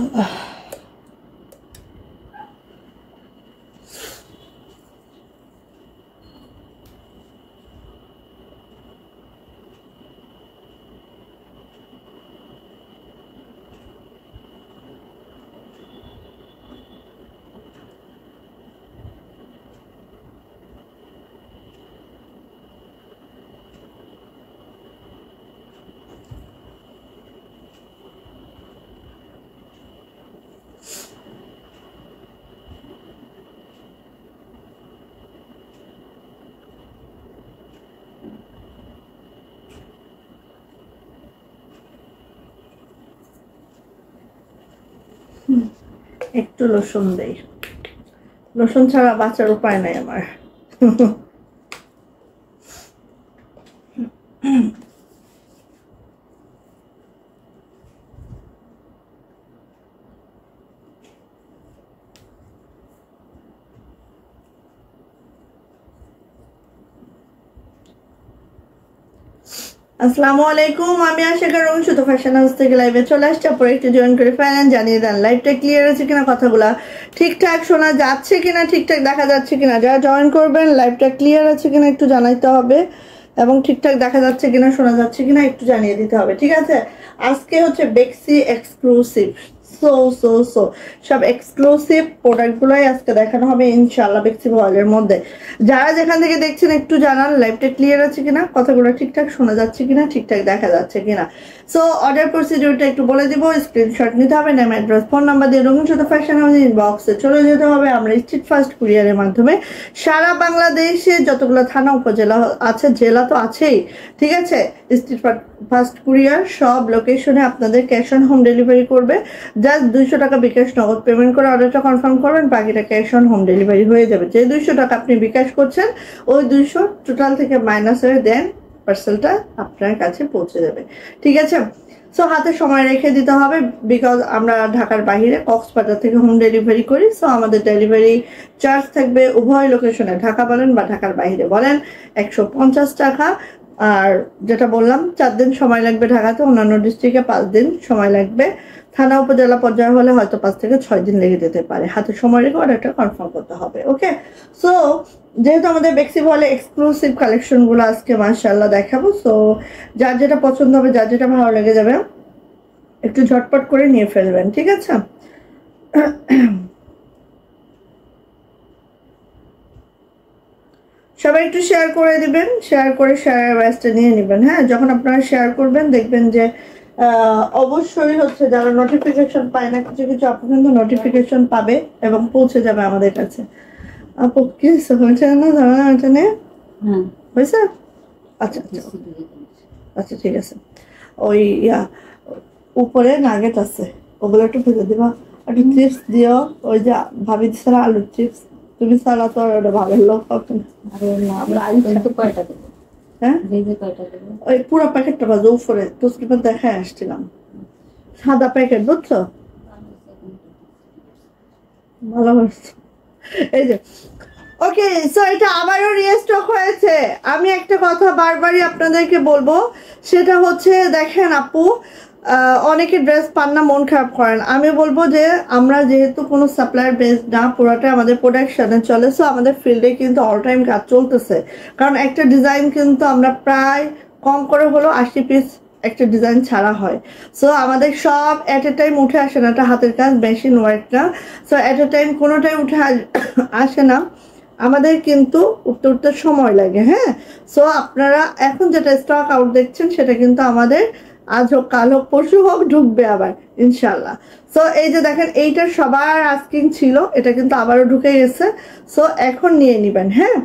আল্লাহ একটু রসুন দেই, রসুন ছাড়া বাঁচার উপায় নাই আমার। আসসালামু আলাইকুম, আমি আশিকা রুম শুধু ফ্যাশন হাউস থেকে লাইভে চলে আসছি। পরে একটু জয়েন করে ফেলেন, জানিয়ে দেন লাইভটা ক্লিয়ার আছে কিনা, কথাগুলা ঠিকঠাক শোনা যাচ্ছে কিনা, ঠিকঠাক দেখা যাচ্ছে কিনা। যারা জয়েন করবেন লাইভটা ক্লিয়ার আছে কিনা একটু জানাইতে হবে, এবং ঠিকঠাক দেখা যাচ্ছে কিনা, শোনা যাচ্ছে কিনা একটু জানিয়ে দিতে হবে, ঠিক আছে। আজকে হচ্ছে বেক্সি এক্সক্লুসিভ সব এক্সক্লুসিভ প্রোডাক্টগুলোই আজকে দেখানো হবে ইনশাআল্লাহ বেক্সি ওয়ার্ল্ডের মধ্যে। যারা যেখান থেকে দেখছেন একটু জানান লাইভটা ক্লিয়ার আছে কিনা, কথাগুলো ঠিকঠাক শোনা যাচ্ছে কিনা, ঠিকঠাক দেখা যাচ্ছে কিনা। সো অর্ডার প্রসিডিউরটা একটু বলে দিব। স্ক্রিনশট নিতে হবে, নাম অ্যাড্রেস ফোন নাম্বার দিয়ে রঙিন শুধু ফ্যাশন হাউস ইনবক্সে চলে যেতে হবে। আমরা স্ট্রিট ফাস্ট কুরিয়ারের মাধ্যমে সারা বাংলাদেশে যতগুলো থানা উপজেলা আছে, জেলা তো আছেই, ঠিক আছে, স্ট্রিট ফাস্ট কুরিয়ার সব লোকেশনে আপনাদের ক্যাশ অন হোম ডেলিভারি করবে। জাস্ট 200 টাকা বিকাশ নগদ পেমেন্ট করে অর্ডারটা কনফার্ম করবেন, বাকিটা ক্যাশ অন হোম ডেলিভারি হয়ে যাবে। যে 200 টাকা আপনি বিকাশ করছেন ওই 200 টোটাল থেকে মাইনাস হয়ে দেন পার্সেলটা আপনার কাছে পৌঁছে যাবে, ঠিক আছে। সো হাতে সময় রেখে দিতে হবে, বিকজ আমরা ঢাকার বাইরে কক্সবাজার থেকে হোম ডেলিভারি করি। সো আমাদের ডেলিভারি চার্জ থাকবে উভয় লোকেশনে, ঢাকা বলেন বা ঢাকার বাইরে বলেন, 150 টাকা। আর যেটা বললাম 4 দিন সময় লাগবে ঢাকাতে, অন্যান্য ডিস্ট্রিক্টে 5 দিন সময় লাগবে। থানা উপজেলা পর্যায়ে হলে হয়তো 5 থেকে 6 দিন লেগে যেতে পারে। হাতে সময় রেখে অর্ডারটা কনফার্ম করতে হবে, ওকে। সো যেহেতু আমাদের বেক্সি ওয়ার্ল্ডে এক্সক্লুসিভ কালেকশনগুলো আজকে মাশাআল্লাহ দেখাবো, সো যার যেটা পছন্দ হবে, যার যেটা ভালো লেগে যাবে একটু ঝটপট করে নিয়ে ফেলবেন, ঠিক আছে। সবাই একটু শেয়ার করে দিবেন, শেয়ার করে শেয়ার ব্যাচটা নিয়ে নেবেন। হ্যাঁ, যখন আপনারা শেয়ার করবেন দেখবেন যে অবশ্যই হচ্ছে যারা নোটিফিকেশন পায় না, কিছু কিছু আপু কিন্তু নোটিফিকেশন পাবে এবং পৌঁছে যাবে আমাদের কাছে। আপু কি হয়েছে না ধারণা এটা নিয়ে হয়েছে? আচ্ছা আচ্ছা আচ্ছা, ঠিক আছে। ওই উপরে নাগেট আছে, ওগুলো একটু ভেজে দিবা, একটু চিপস দিও, ওই যে ভাবি দিচ্ছিল আলুর চিপস, তুমি ছাড়া তো ওটা ভাবের লোক হবে না। হ্যাঁ, ওই পুরো প্যাকেটটা বাজে উপরে তো দেখায় আসছিলাম, সাদা প্যাকেট, বুঝছো? ভালো করছো। এই যে ওকে, সো এটা আবারও রিস্টক হয়েছে। আমি একটা কথা বারবারই আপনাদেরকে বলবো, সেটা হচ্ছে দেখেন আপু, অনেকে ড্রেস পান না, মন খারাপ করেন। আমি বলবো যে আমরা যেহেতু কোনো সাপ্লায়ার বেস না, পুরোটা আমাদের প্রোডাকশনে চলে, সো আমাদের ফিল্ডে কিন্তু অল টাইম কাজ চলতেছে। কারণ একটা ডিজাইন কিন্তু আমরা প্রায় কম করে হলো 80 পিস একটা ডিজাইন ছাড়া হয়। সো আমাদের সব এট এ টাইম উঠে আসে না, এটা হাতের কাজ, মেশিন ওয়ার্ক না। সো এট এ টাইম কোনোটাই উঠে আসে না, আমাদের কিন্তু উঠতে উঠতে সময় লাগে। হ্যাঁ, সো আপনারা এখন যেটা স্টক আউট দেখছেন সেটা কিন্তু আমাদের আজ হোক কাল হোক পরশু হোক ঢুকবে আবার ইনশাল্লাহ। সো এই যে দেখেন এইটার সবার আস্কিং ছিল, এটা কিন্তু আবারও ঢুকে গেছে। সো এখন নিয়ে নিবেন, হ্যাঁ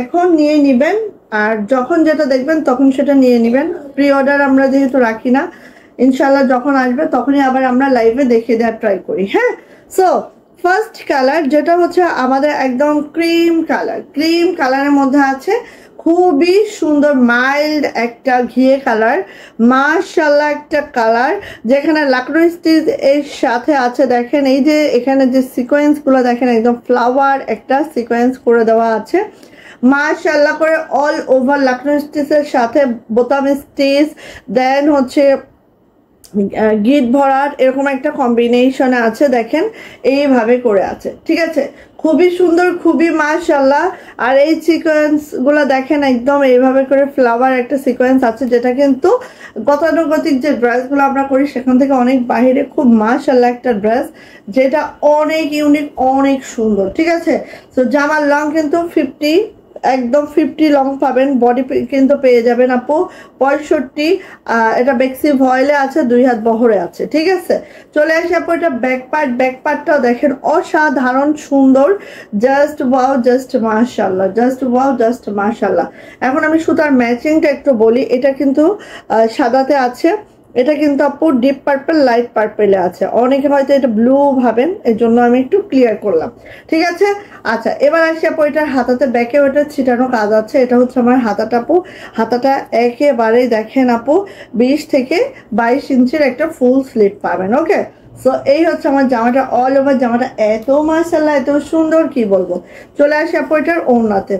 এখন নিয়ে নিবেন, আর যখন যেটা দেখবেন তখন সেটা নিয়ে নিবেন। প্রি অর্ডার আমরা যেহেতু রাখি না, ইনশাল্লাহ যখন আসবে তখনই আবার আমরা লাইভে দেখিয়ে দেওয়ার ট্রাই করি। হ্যাঁ, সো ফার্স্ট কালার যেটা হচ্ছে আমাদের একদম ক্রিম কালার, ক্রিম কালারের মধ্যে আছে খুবই সুন্দর মাইল্ড একটা ঘিয়ে কালার, মাশাআল্লাহ একটা কালার, যেখানে লাকড়ো স্টিচ এর সাথে আছে। দেখেন এই যে এখানে যে সিকোয়েন্স গুলো দেখেন, একদম ফ্লাওয়ার একটা সিকোয়েন্স করে দেওয়া আছে মাশাআল্লাহ করে, অল ওভার লাকড়ো স্টিচের সাথে বোতাম স্টিচ, দেন হচ্ছে গিট ভরাট এরকম একটা কম্বিনেশনে আছে, দেখেন এইভাবে করে আছে, ঠিক আছে, খুবই সুন্দর, খুবই মাশাআল্লাহ। আর এই সিকোয়েন্স গুলো দেখেন একদম এইভাবে করে ফ্লাওয়ার একটা সিকোয়েন্স আছে, যেটা কিন্তু গতানুগতিক যে ড্রেসগুলো আমরা করি সেখান থেকে অনেক বাহিরে, খুব মাশাআল্লাহ একটা ড্রেস, যেটা অনেক ইউনিক, অনেক সুন্দর, ঠিক আছে। তো জামার লং কিন্তু 50, একদম 50 লং পাবেন, বডি কিন্তু পেয়ে যাবেন আপু 65। এটা বেক্সি ভয়েলে আছে, 2 হাত বহরে আছে, ঠিক আছে। চলে আসি আপু এটা ব্যাক পার্টটাও দেখেন অসাধারণ সুন্দর, জাস্ট ওয়াও, জাস্ট মাশাআল্লাহ, জাস্ট ওয়াও, জাস্ট মাশাআল্লাহ। এখন আমি সুতার ম্যাচিংটা একটু বলি, এটা কিন্তু সাদাতে আছে, এটা কিন্তু আপু ডিপ পার্পল লাইট পার্পেলে আছে, অনেকে হয়তো এটা ব্লু ভাবেন, এর জন্য আমি একটু ক্লিয়ার করলাম, ঠিক আছে। আচ্ছা, এবার আসি আপু এটার হাতাতে ব্যাকে ওটা ছিটানো কাজ আছে, এটা হচ্ছে আমার হাতাটা আপু, হাতাটা একেবারেই দেখেন আপু 20 থেকে 22 ইঞ্চির একটা ফুল স্লিভ পাবেন, ওকে। সো এই হচ্ছে আমার জামাটা, অল ওভার জামাটা এত মাশাআল্লাহ, এত সুন্দর, কি বলবো। চলে আসি আপু এটার ওড়নাতে,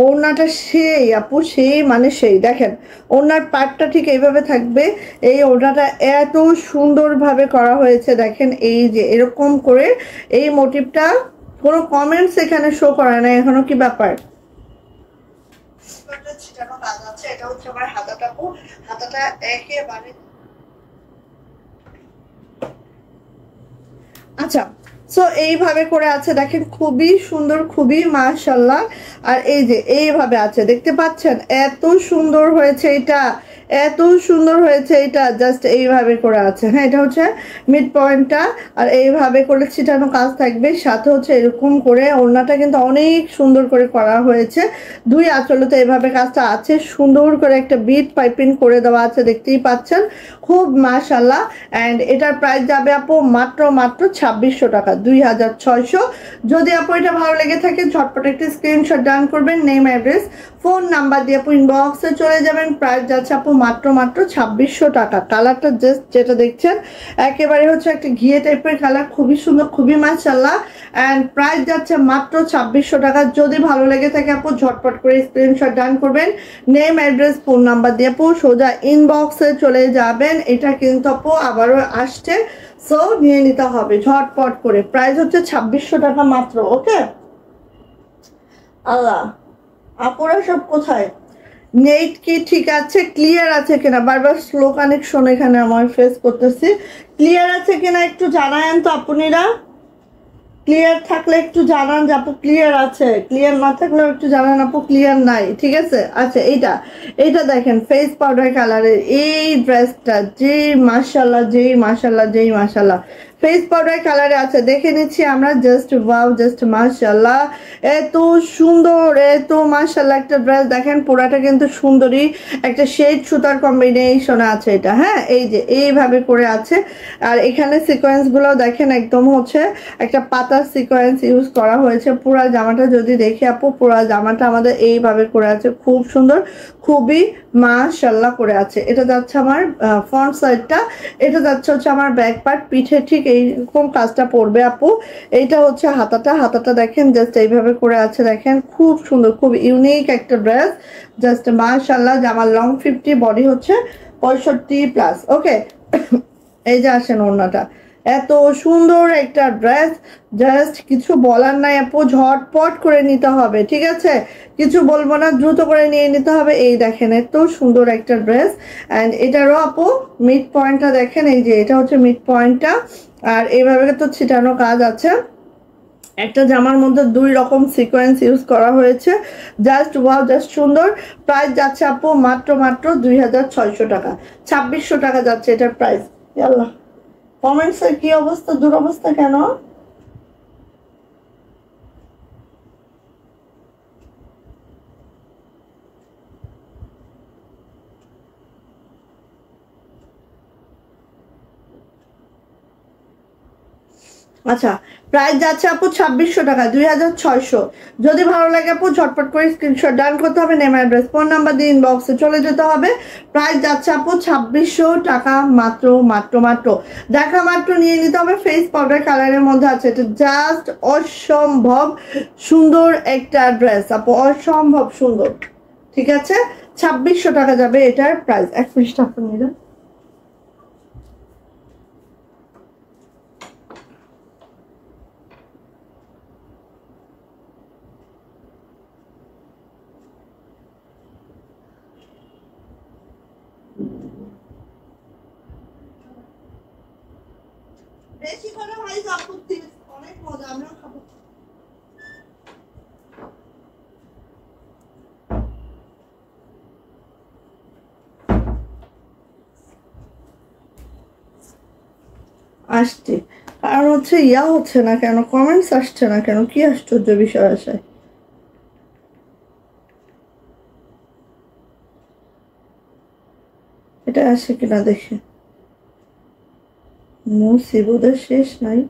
ওড়নাটা সেই আপু সেই মানে সেই, দেখেন ওড়নার পাটটা ঠিক এইভাবে থাকবে, এই ওড়নাটা এত সুন্দরভাবে করা হয়েছে, দেখেন এই যে এরকম করে এই মোটিভটা, কোনো কমেন্টস এখানে শো করে না এখনো, কি ব্যাপার। ছিটানো কাজ আছে, এটা হচ্ছে আমার হাতাটা আপু, হাতাটা একেবারে, আচ্ছা। সো এইভাবে করে আছে, দেখেন খুবই সুন্দর, খুবই মাশাআল্লাহ। আর এই যে এইভাবে আছে, দেখতে পাচ্ছেন এত সুন্দর হয়েছে এটা, এত সুন্দর হয়েছে এটা, জাস্ট এইভাবে করে আছে, হ্যাঁ এটা হচ্ছে মিড পয়েন্টটা। আর এইভাবে করে ছিটানো কাজ থাকবে, সাথে হচ্ছে এরকম করে ওড়নাটা কিন্তু অনেক সুন্দর করে করা হয়েছে, 2 আঁচলেতে এইভাবে কাজটা আছে, সুন্দর করে একটা বিট পাইপিং করে দেওয়া আছে, দেখতেই পাচ্ছেন, খুব মাশাআল্লাহ। অ্যান্ড এটার প্রাইস যাবে আপু মাত্র 2600 টাকা, 2600। যদি আপু এটা ভালো লেগে থাকে ঝটপট একটি স্ক্রিনশট ডান করবেন, নেম অ্যাড্রেস ফোন নাম্বার দিয়ে আপু ইনবক্সে চলে যাবেন। প্রাইস যাচ্ছে আপু মাত্র 2600 টাকা। কালারটা জাস্ট যেটা দেখছেন একেবারে হচ্ছে একটা ঘিয়ে টাইপের কালার, খুবই সুন্দর, খুবই মাশাআল্লাহ। অ্যান্ড প্রাইস যাচ্ছে মাত্র 2600 টাকা। যদি ভালো লেগে থাকে আপু ঝটপট করে স্ক্রিনশট ডান করবেন, নেম অ্যাড্রেস ফোন নাম্বার দিয়ে আপু সোজা ইনবক্সে চলে যাবেন। এটা কিন্তু আপু আবারও আসছে, সো নিয়ে নিতে হবে ঝটপট করে। প্রাইস হচ্ছে 2600 টাকা মাত্র, ওকে। আল্লাহ, আপুরা সব কোথায়? নেট কি ঠিক আছে, ক্লিয়ার আছে কিনা? বারবার স্লো কানেকশন এখানে আমার ফেস করতেছি, ক্লিয়ার আছে কিনা একটু জানায়েন তো আপুনিরা। ক্লিয়ার থাকলে একটু জানান যে আপু ক্লিয়ার আছে, ক্লিয়ার না থাকলেও একটু জানান আপু ক্লিয়ার নাই, ঠিক আছে। আচ্ছা, এইটা দেখেন ফেস পাউডার কালারের এই ড্রেসটা, যেই মাশাআল্লাহ, যেই মাশাআল্লাহ, যেই মাশাআল্লাহ, ফেস পাউডার কালারে আছে, দেখে নিচ্ছি আমরা, জাস্ট ওয়াও, জাস্ট মাশাআল্লাহ, এত সুন্দর, এত মাশাআল্লাহ একটা ড্রেস। দেখেন পুরাটা কিন্তু সুন্দরী একটা শেড সুতার কম্বিনেশনে আছে এটা, হ্যাঁ এই যে এইভাবে করে আছে। আর এখানে সিকোয়েন্স গুলো দেখেন একদম হচ্ছে একটা পাতার সিকোয়েন্স ইউজ করা হয়েছে। পুরা জামাটা যদি দেখি আপু, পুরা জামাটা আমাদের এইভাবে করে আছে, খুব সুন্দর, খুবই মাশাআল্লাহ করে আছে। এটা যাচ্ছে আমার ফ্রন্ট সাইডটা, এটা যাচ্ছে হচ্ছে আমার ব্যাক পার্ট, পিঠে ঠিক এইরকম কাজটা পড়বে আপু। এইটা হচ্ছে হাতাটা দেখেন জাস্ট এইভাবে করে আছে, দেখেন খুব সুন্দর, খুব ইউনিক একটা ড্রেস, জাস্ট মাশাআল্লাহ। জামার লং 50, বডি হচ্ছে 65+, ওকে। এই যে আসেন ওড়নাটা, এত সুন্দর একটা ড্রেস, জাস্ট কিছু বলার নাই আপু, ঝটপট করে নিতে হবে, ঠিক আছে, কিছু বলবো না, দ্রুত করে নিয়ে নিতে হবে। এই দেখেন এত সুন্দর একটা ড্রেস। অ্যান্ড এটারও আপু মিড পয়েন্টটা দেখেন, এই যে এটা হচ্ছে মিড পয়েন্টটা। আর এইভাবে তো ছিটানো কাজ আছে, একটা জামার মধ্যে 2 রকম সিকোয়েন্স ইউজ করা হয়েছে, জাস্ট ওয়াও, জাস্ট সুন্দর। প্রাইস যাচ্ছে আপু মাত্র 2600 টাকা, 2600 টাকা যাচ্ছে এটার প্রাইস। আল্লাহ, কমেন্টসের কি অবস্থা, দুরবস্থা কেন? আচ্ছা, প্রাইস যাচ্ছে আপু 2600 টাকা, 2600। যদি ভালো লাগে আপু ঝটপট করে স্ক্রিনশট ডান করতে হবে, নেম অ্যাড্রেস ফোন নাম্বার দিয়ে ইনবক্সে চলে যেতে হবে। প্রাইস যাচ্ছে আপু 2600 টাকা মাত্র, মাত্র দেখা মাত্র নিয়ে নিতে হবে। ফেস পাউডার কালারের মধ্যে আছে, এটা জাস্ট অসম্ভব সুন্দর একটা ড্রেস আপু, অসম্ভব সুন্দর, ঠিক আছে। 2600 টাকা যাবে এটার প্রাইস। 1 মিনিট আপু নিয়ে যান। আপত্তি, অনেক মজা, আমরাও খাবো। আসছে কারণ হচ্ছে ইয়া হচ্ছে না কেন, কমেন্টস আসছে না কেন, কি আশ্চর্য বিষয় আছে। এটা আসে কিনা দেখি, মুসিবতের শেষ নাই।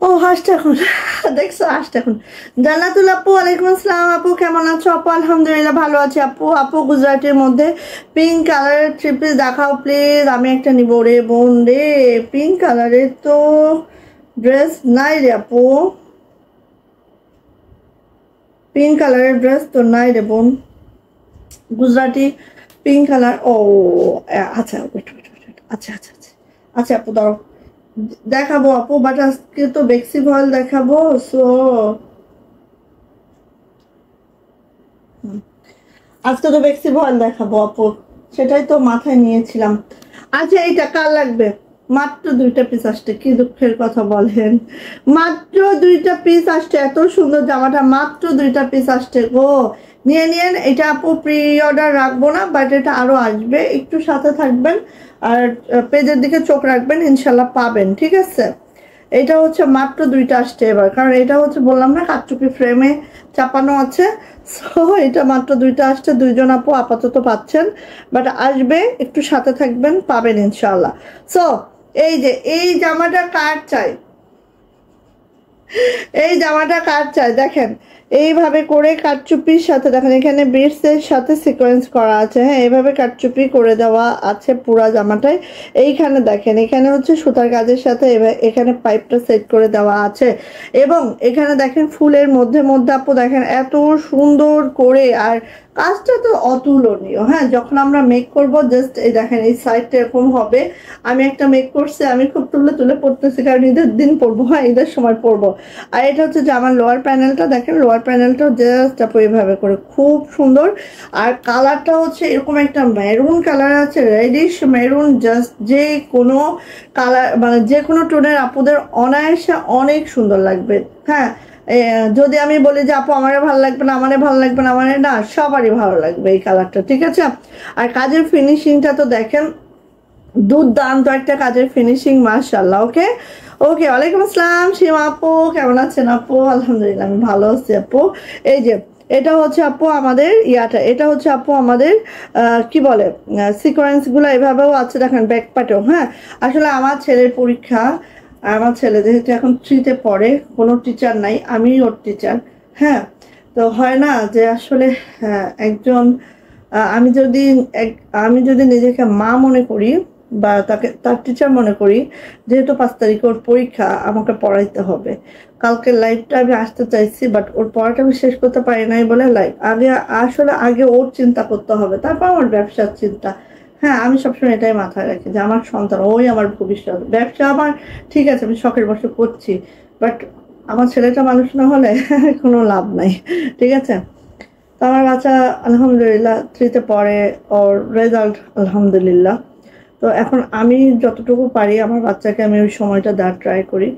ও হাসছে এখন, দেখছো হাসছে এখন। জান্নাতুল আপু ওয়ালাইকুম আসসালাম। আপু কেমন আছো? আপু আলহামদুলিল্লাহ ভালো আছি আপু। আপু গুজরাটের মধ্যে পিঙ্ক কালারের থ্রি পিস দেখাও প্লিজ, আমি একটা নিবো। রে বোন রে, পিঙ্ক কালারের তো ড্রেস নাই রে আপু, পিঙ্ক কালারের ড্রেস তো নাই রে বোন। গুজরাটি পিঙ্ক কালার, ও আচ্ছা ওয়েট ওয়েট ওয়েট, আচ্ছা আচ্ছা আচ্ছা আচ্ছা আপু দাঁড়াও, দেখাবো আপু, বাট আজকে তো বেক্সি ভয়েল দেখাবো। সো আজকে তো বেক্সি ভয়েল দেখাবো আপু, সেটাই তো মাথায় নিয়েছিলাম। আচ্ছা এইটা কার লাগবে? মাত্র 2টা পিস আসছে, কি দুঃখের কথা বলেন, মাত্র 2টা পিস আসছে। এত সুন্দর জামাটা মাত্র 2টা পিস আসছে গো, নিয়ে নিয়েন। এটা আপু প্রি অর্ডার রাখবো না, বাট এটা আরো আসবে, একটু সাথে থাকবেন আর পেজের দিকে চোখ রাখবেন, ইনশাল্লাহ পাবেন, ঠিক আছে। এটা হচ্ছে মাত্র 2টা আসছে এবার, কারণ এটা হচ্ছে বললাম না কারচুপি ফ্রেমে চাপানো আছে। সো এটা মাত্র 2টা আসছে, 2জন আপু আপাতত পাচ্ছেন, বাট আসবে, একটু সাথে থাকবেন, পাবেন ইনশাল্লাহ। সো এই যে এই জামাটা কার চাই, এই জামাটা কার চাই দেখেন, এইভাবে করে কাটচুপির সাথে দেখেন এখানে বিটসের সাথে সিকোয়েন্স করা আছে। হ্যাঁ এইভাবে কাটচুপি করে দেওয়া আছে পুরা জামাটায়। এইখানে দেখেন এখানে হচ্ছে সুতার কাজের সাথে এখানে পাইপটা সেট করে দেওয়া আছে, এবং এখানে দেখেন ফুলের মধ্যে মধ্যে আপু দেখেন এত সুন্দর করে, আর কাজটা তো অতুলনীয়। হ্যাঁ যখন আমরা মেক করব জাস্ট এই দেখেন এই সাইডটা এরকম হবে। আমি একটা মেক করছি, আমি খুব তুলে তুলে পড়তেছি কারণ ঈদের দিন পরবো, হ্যাঁ ঈদের সময় পরবো। আর এটা হচ্ছে যে আমার লোয়ার প্যানেলটা দেখেন, লোয়ার প্যানেলটাও জাস্ট আপু এইভাবে করে খুব সুন্দর। আর কালারটা হচ্ছে এরকম একটা মেরুন কালার আছে, রেডিশ মেরুন, জাস্ট যে কোনো কালার মানে যে কোনো টোনের আপুদের অনায়াসে অনেক সুন্দর লাগবে। হ্যাঁ যদি আমি বলি যে আপু আমারে ভালো লাগবে না, আমারে ভালো লাগবে না, আমারে না, সবারই ভালো লাগবে এই কালারটা, ঠিক আছে। আর কাজের ফিনিশিংটা তো দেখেন দুর্দান্ত একটা কাজের ফিনিশিং, মাশাআল্লাহ। ওকে ওকে, ওয়ালাইকুম আসসালাম সীমা আপু, কেমন আছেন আপু? আলহামদুলিল্লাহ আমি ভালো আছি আপু। এই যে এটা হচ্ছে আপু আমাদের ইয়াটা, এটা হচ্ছে আপু আমাদের কি বলে সিকোয়েন্স গুলো এভাবেও আছে দেখেন ব্যাক পার্টেও। হ্যাঁ আসলে আমার ছেলের পরীক্ষা, আমার ছেলে যেহেতু এখন 3তে পড়ে, কোনো টিচার নাই, আমি ওর টিচার। হ্যাঁ তো হয় না যে আসলে একজন আমি যদি নিজেকে মা মনে করি বা তাকে তার টিচার মনে করি, যেহেতু 5 তারিখে ওর পরীক্ষা, আমাকে পড়াইতে হবে। কালকে লাইফটা আমি আসতে চাইছি, বাট ওর পড়াটা আমি শেষ করতে পারি নাই বলে লাইফ আগে ওর চিন্তা করতে হবে, তারপর আমার ব্যবসার চিন্তা। হ্যাঁ আমি সবসময় এটাই মাথায় রাখি যে আমার সন্তান ওই আমার ভবিষ্যৎ, ব্যবসা আমার ঠিক আছে আমি শখের বসে করছি, বাট আমার ছেলেটা মানুষ না হলে কোনো লাভ নাই, ঠিক আছে। তো আমার বাচ্চা আলহামদুলিল্লাহ 3তে পড়ে, ওর রেজাল্ট আলহামদুলিল্লাহ। তো এখন আমি যতটুকু পারি আমার বাচ্চাকে আমি ওই সময়টা দেওয়ার ট্রাই করি।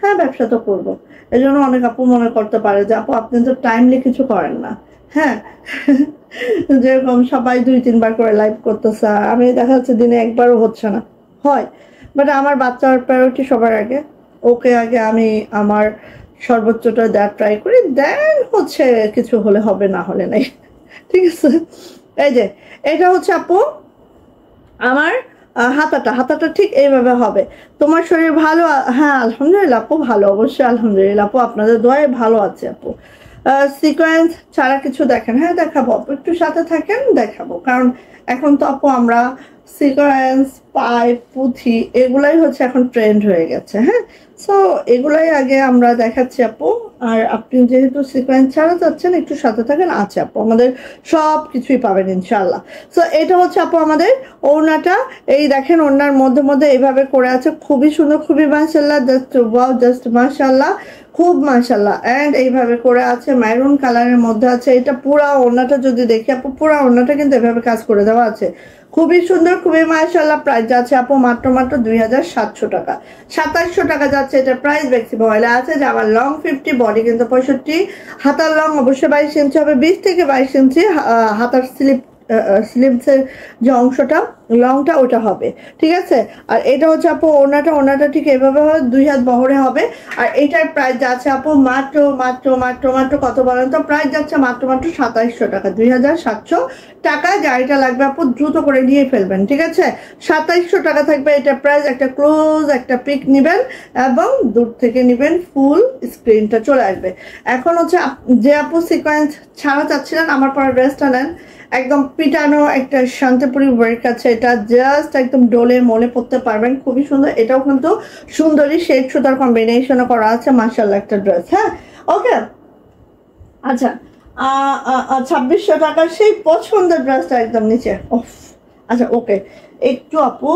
হ্যাঁ ব্যবসা তো করবো, এই জন্য অনেক আপু মনে করতে পারে যে আপু আপনি তো টাইমলি কিছু করেন না। হ্যাঁ যেরকম সবাই 2-3 বার করে লাইভ করতেছে, আমি দেখা যাচ্ছে দিনে একবারও হচ্ছে না, হয়। বাট আমার বাচ্চার প্রায়োরিটি সবার আগে, ওকে আগে আমি আমার সর্বোচ্চটা দেওয়ার ট্রাই করি, দেন হচ্ছে কিছু হলে হবে, না হলে নাই, ঠিক আছে। এই যে এটা হচ্ছে আপু আমার হাতাটা ঠিক এইভাবে হবে। তোমার শরীর ভালো? হ্যাঁ আলহামদুলিল্লাহ আপু ভালো, অবশ্যই আলহামদুলিল্লাহ আপু, আপনাদের দোয়ায় ভালো আছে আপু। সিকোয়েন্স ছাড়া কিছু দেখেন। হ্যাঁ দেখাবো আপু, একটু সাথে থাকেন, দেখাবো। কারণ এখন তো আপু আমরা সিকোয়েন্স, পাইপ, পুঁথি এগুলাই হচ্ছে এখন ট্রেন্ড হয়ে গেছে। হ্যাঁ, সো এগুলাই আগে আমরা দেখাচ্ছি আপু। আর আপনি যেহেতু সিকোয়েন্স ছাড়া যাচ্ছেন, একটু সাথে থাকেন। আছে আপু, আমাদের সব কিছুই পাবেন ইনশাল্লাহ। সো এটা হচ্ছে আপু আমাদের ওড়নাটা। এই দেখেন ওড়নার মধ্যে মধ্যে এইভাবে করে আছে, খুবই সুন্দর, খুবই মাশাল্লাহ, জাস্ট ওয়াও, জাস্ট মাশাল্লাহ, খুব মাশাল্লাহ। অ্যান্ড এইভাবে করে আছে, ম্যারুন কালারের মধ্যে আছে। এটা পুরা ওড়নাটা যদি দেখি আপু, পুরা ওড়নাটা কিন্তু এভাবে কাজ করে দেওয়া আছে, খুবই সুন্দর, খুবই মাশাআল্লাহ। প্রাইস যাচ্ছে আপু মাত্র 2700 টাকা, 2700 টাকা যাচ্ছে এটা প্রাইস। বেক্সি বয়লা আছে জামার লং 50, বডি কিন্তু 65, হাতার লং অবশ্যই 22 ইঞ্চি হবে, 20 থেকে 22 ইঞ্চি হাতার স্লিভসের যে অংশটা লংটা ওটা হবে, ঠিক আছে। আর এটা হচ্ছে আপু ওড়নাটা ঠিক এভাবে হয়, 2 হাত বহরে হবে। আর এটার প্রাইস যাচ্ছে আপু মাত্র মাত্র মাত্র মাত্র কত বলেন তো? প্রাইস যাচ্ছে মাত্র 2700 টাকা, 2700 টাকা। যাইটা লাগবে আপু দ্রুত করে নিয়ে ফেলবেন, ঠিক আছে। 2700 টাকা থাকবে এটা প্রাইস। একটা ক্লোজ একটা পিক নেবেন এবং দূর থেকে নেবেন, ফুল স্ক্রিনটা চলে আসবে। এখন হচ্ছে যে আপু সিকোয়েন্স ছাড়া চাচ্ছিলেন, আমার পরে ড্রেসটা নেন, একদম পিটানো একটা শান্তিপুরি ওয়ার্ক আছে। এটা জাস্ট একদম ডোলে মোলে পড়তে পারবেন, খুবই সুন্দর। এটাও কিন্তু সুন্দরী শেড সুতার কম্বিনেশনে করা আছে, মাশাআল্লাহ একটা ড্রেস। হ্যাঁ, ওকে, আচ্ছা 2600 টাকার সেই পছন্দের ড্রেসটা একদম নিচে। আচ্ছা ওকে, একটু আপু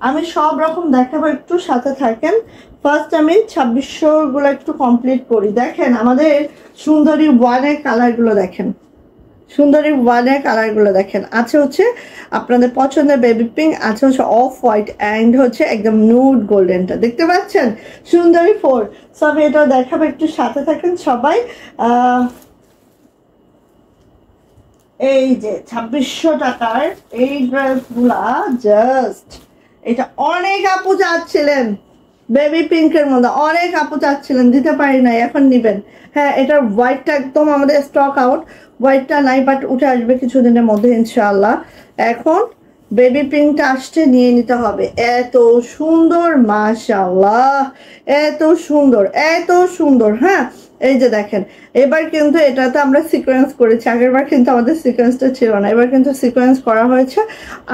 আমি সব রকম দেখাবো, একটু সাথে থাকেন। ফার্স্ট আমি 2600 গুলো একটু কমপ্লিট করি। দেখেন আমাদের সুন্দরী ওয়ানের কালারগুলো দেখেন, সুন্দরী ওয়ানের কালারগুলো দেখেন। আছে হচ্ছে আপনাদের পছন্দের বেবি পিঙ্ক, আছে হচ্ছে অফ হোয়াইট, অ্যান্ড হচ্ছে একদম নুড গোল্ডেনটা দেখতে পাচ্ছেন, সুন্দরী 4। সো আমি এটাও দেখাবো, একটু সাথে থাকেন সবাই। এই যে 2600 টাকার এই ড্রেসগুলা, জাস্ট এটা অনেক আপু চাচ্ছিলেন, বেবি পিঙ্কের মধ্যে অনেক আপু চাচ্ছিলেন, দিতে পারি নাই, এখন নিবেন। হ্যাঁ, এটার হোয়াইটটা একদম আমাদের স্টক আউট, হোয়াইটটা নাই, বাট উঠে আসবে কিছুদিনের মধ্যে ইনশাআল্লাহ। এখন বেবি পিঙ্কটা আসছে, নিয়ে নিতে হবে। এত সুন্দর মাশাআল্লাহ, এত সুন্দর, এত সুন্দর। হ্যাঁ, এই যে দেখেন, এবার কিন্তু এটাতে আমরা সিকোয়েন্স করেছি, আগের বার কিন্তু আমাদের সিকোয়েন্সটা ছিল না, এবার কিন্তু সিকোয়েন্স করা হয়েছে।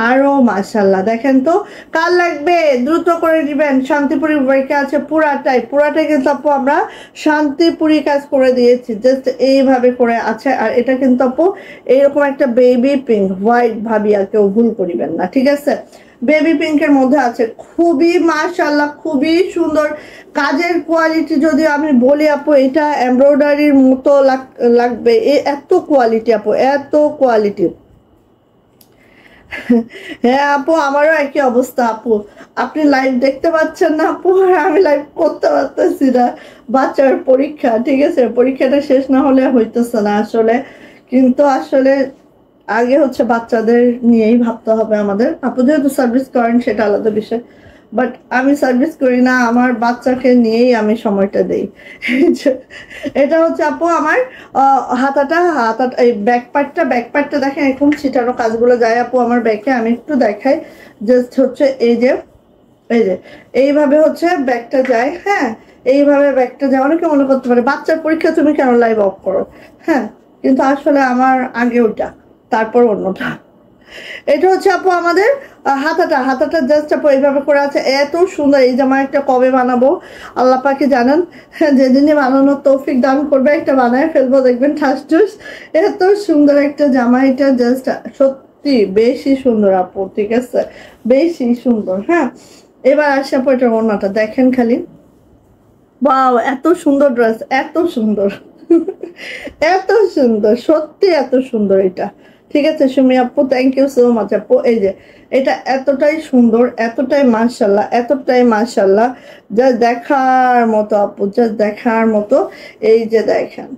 আরো মাশাআল্লাহ, দেখেন তো কার লাগবে দ্রুত করে দিবেন। শান্তিপুরি ওয়ার্কে আছে পুরাটাই কিন্তু আপু আমরা শান্তিপুরি কাজ করে দিয়েছি, জাস্ট এইভাবে করে আছে। আর এটা কিন্তু আপু এইরকম একটা বেবি পিঙ্ক, হোয়াইট ভাবিয়া কেউ ভুল করিবেন না, ঠিক আছে। বেবি পিঙ্কের মধ্যে আছে, খুবই মাশাআল্লাহ, খুবই সুন্দর। কাজের কোয়ালিটি যদি আমি বলি আপু, এটা এমব্রয়ডারির মতো লাগবে, এত কোয়ালিটি আপু, এত কোয়ালিটি। হ্যাঁ আপু, আমারও একই অবস্থা আপু, আপনি লাইভ দেখতে পাচ্ছেন না আপু, আমি লাইভ করতে পারতেছি না, বাচ্চার পরীক্ষা, ঠিক আছে, পরীক্ষাটা শেষ না হলে হইতেছে না আসলে। কিন্তু আসলে আগে হচ্ছে বাচ্চাদের নিয়েই ভাবতে হবে আমাদের। আপু যেহেতু সার্ভিস করেন সেটা আলাদা বিষয়, বাট আমি সার্ভিস করি না, আমার বাচ্চাকে নিয়েই আমি সময়টা দেই। এটা হচ্ছে আপু আমার হাতাটা এই ব্যাক পার্টটা দেখেন, এরকম ছিটানো কাজগুলো যায় আপু আমার ব্যাকে। আমি একটু দেখাই, জাস্ট হচ্ছে এই যে এইভাবে হচ্ছে ব্যাগটা যায়। হ্যাঁ, এইভাবে ব্যাগটা যায়। অনেকে মনে করতে পারে বাচ্চার পরীক্ষা তুমি কেন লাইভ অফ করো, হ্যাঁ, কিন্তু আসলে আমার আগে ওইটা, তারপর অন্যটা। এটা হচ্ছে আপু আমাদের হাতাটা জাস্ট আপু এইভাবে করে আছে, এত সুন্দর। এই জামা একটা কবে বানাবো আল্লাহ পাকে জানান, যেদিনই বানানোর তৌফিক দান করবে একটা বানায় ফেলবো, দেখবেন ঠাস ঠুস। এত সুন্দর একটা জামা, এটা জাস্ট সত্যি বেশি সুন্দর আপু, ঠিক আছে, বেশি সুন্দর। হ্যাঁ, এবার আসি আপু এটা ওড়নাটা দেখেন খালি, ওয়াও এত সুন্দর ড্রেস, এত সুন্দর, এত সুন্দর, সত্যি এত সুন্দর এটা, ঠিক আছে সুমি আপু, থ্যাংক ইউ সো মাচ আপু। এই যে এটা এতটাই সুন্দর, এতটাই মাশাআল্লাহ, যা দেখার মতো আপু, যা দেখার মতো। এই যে দেখেন,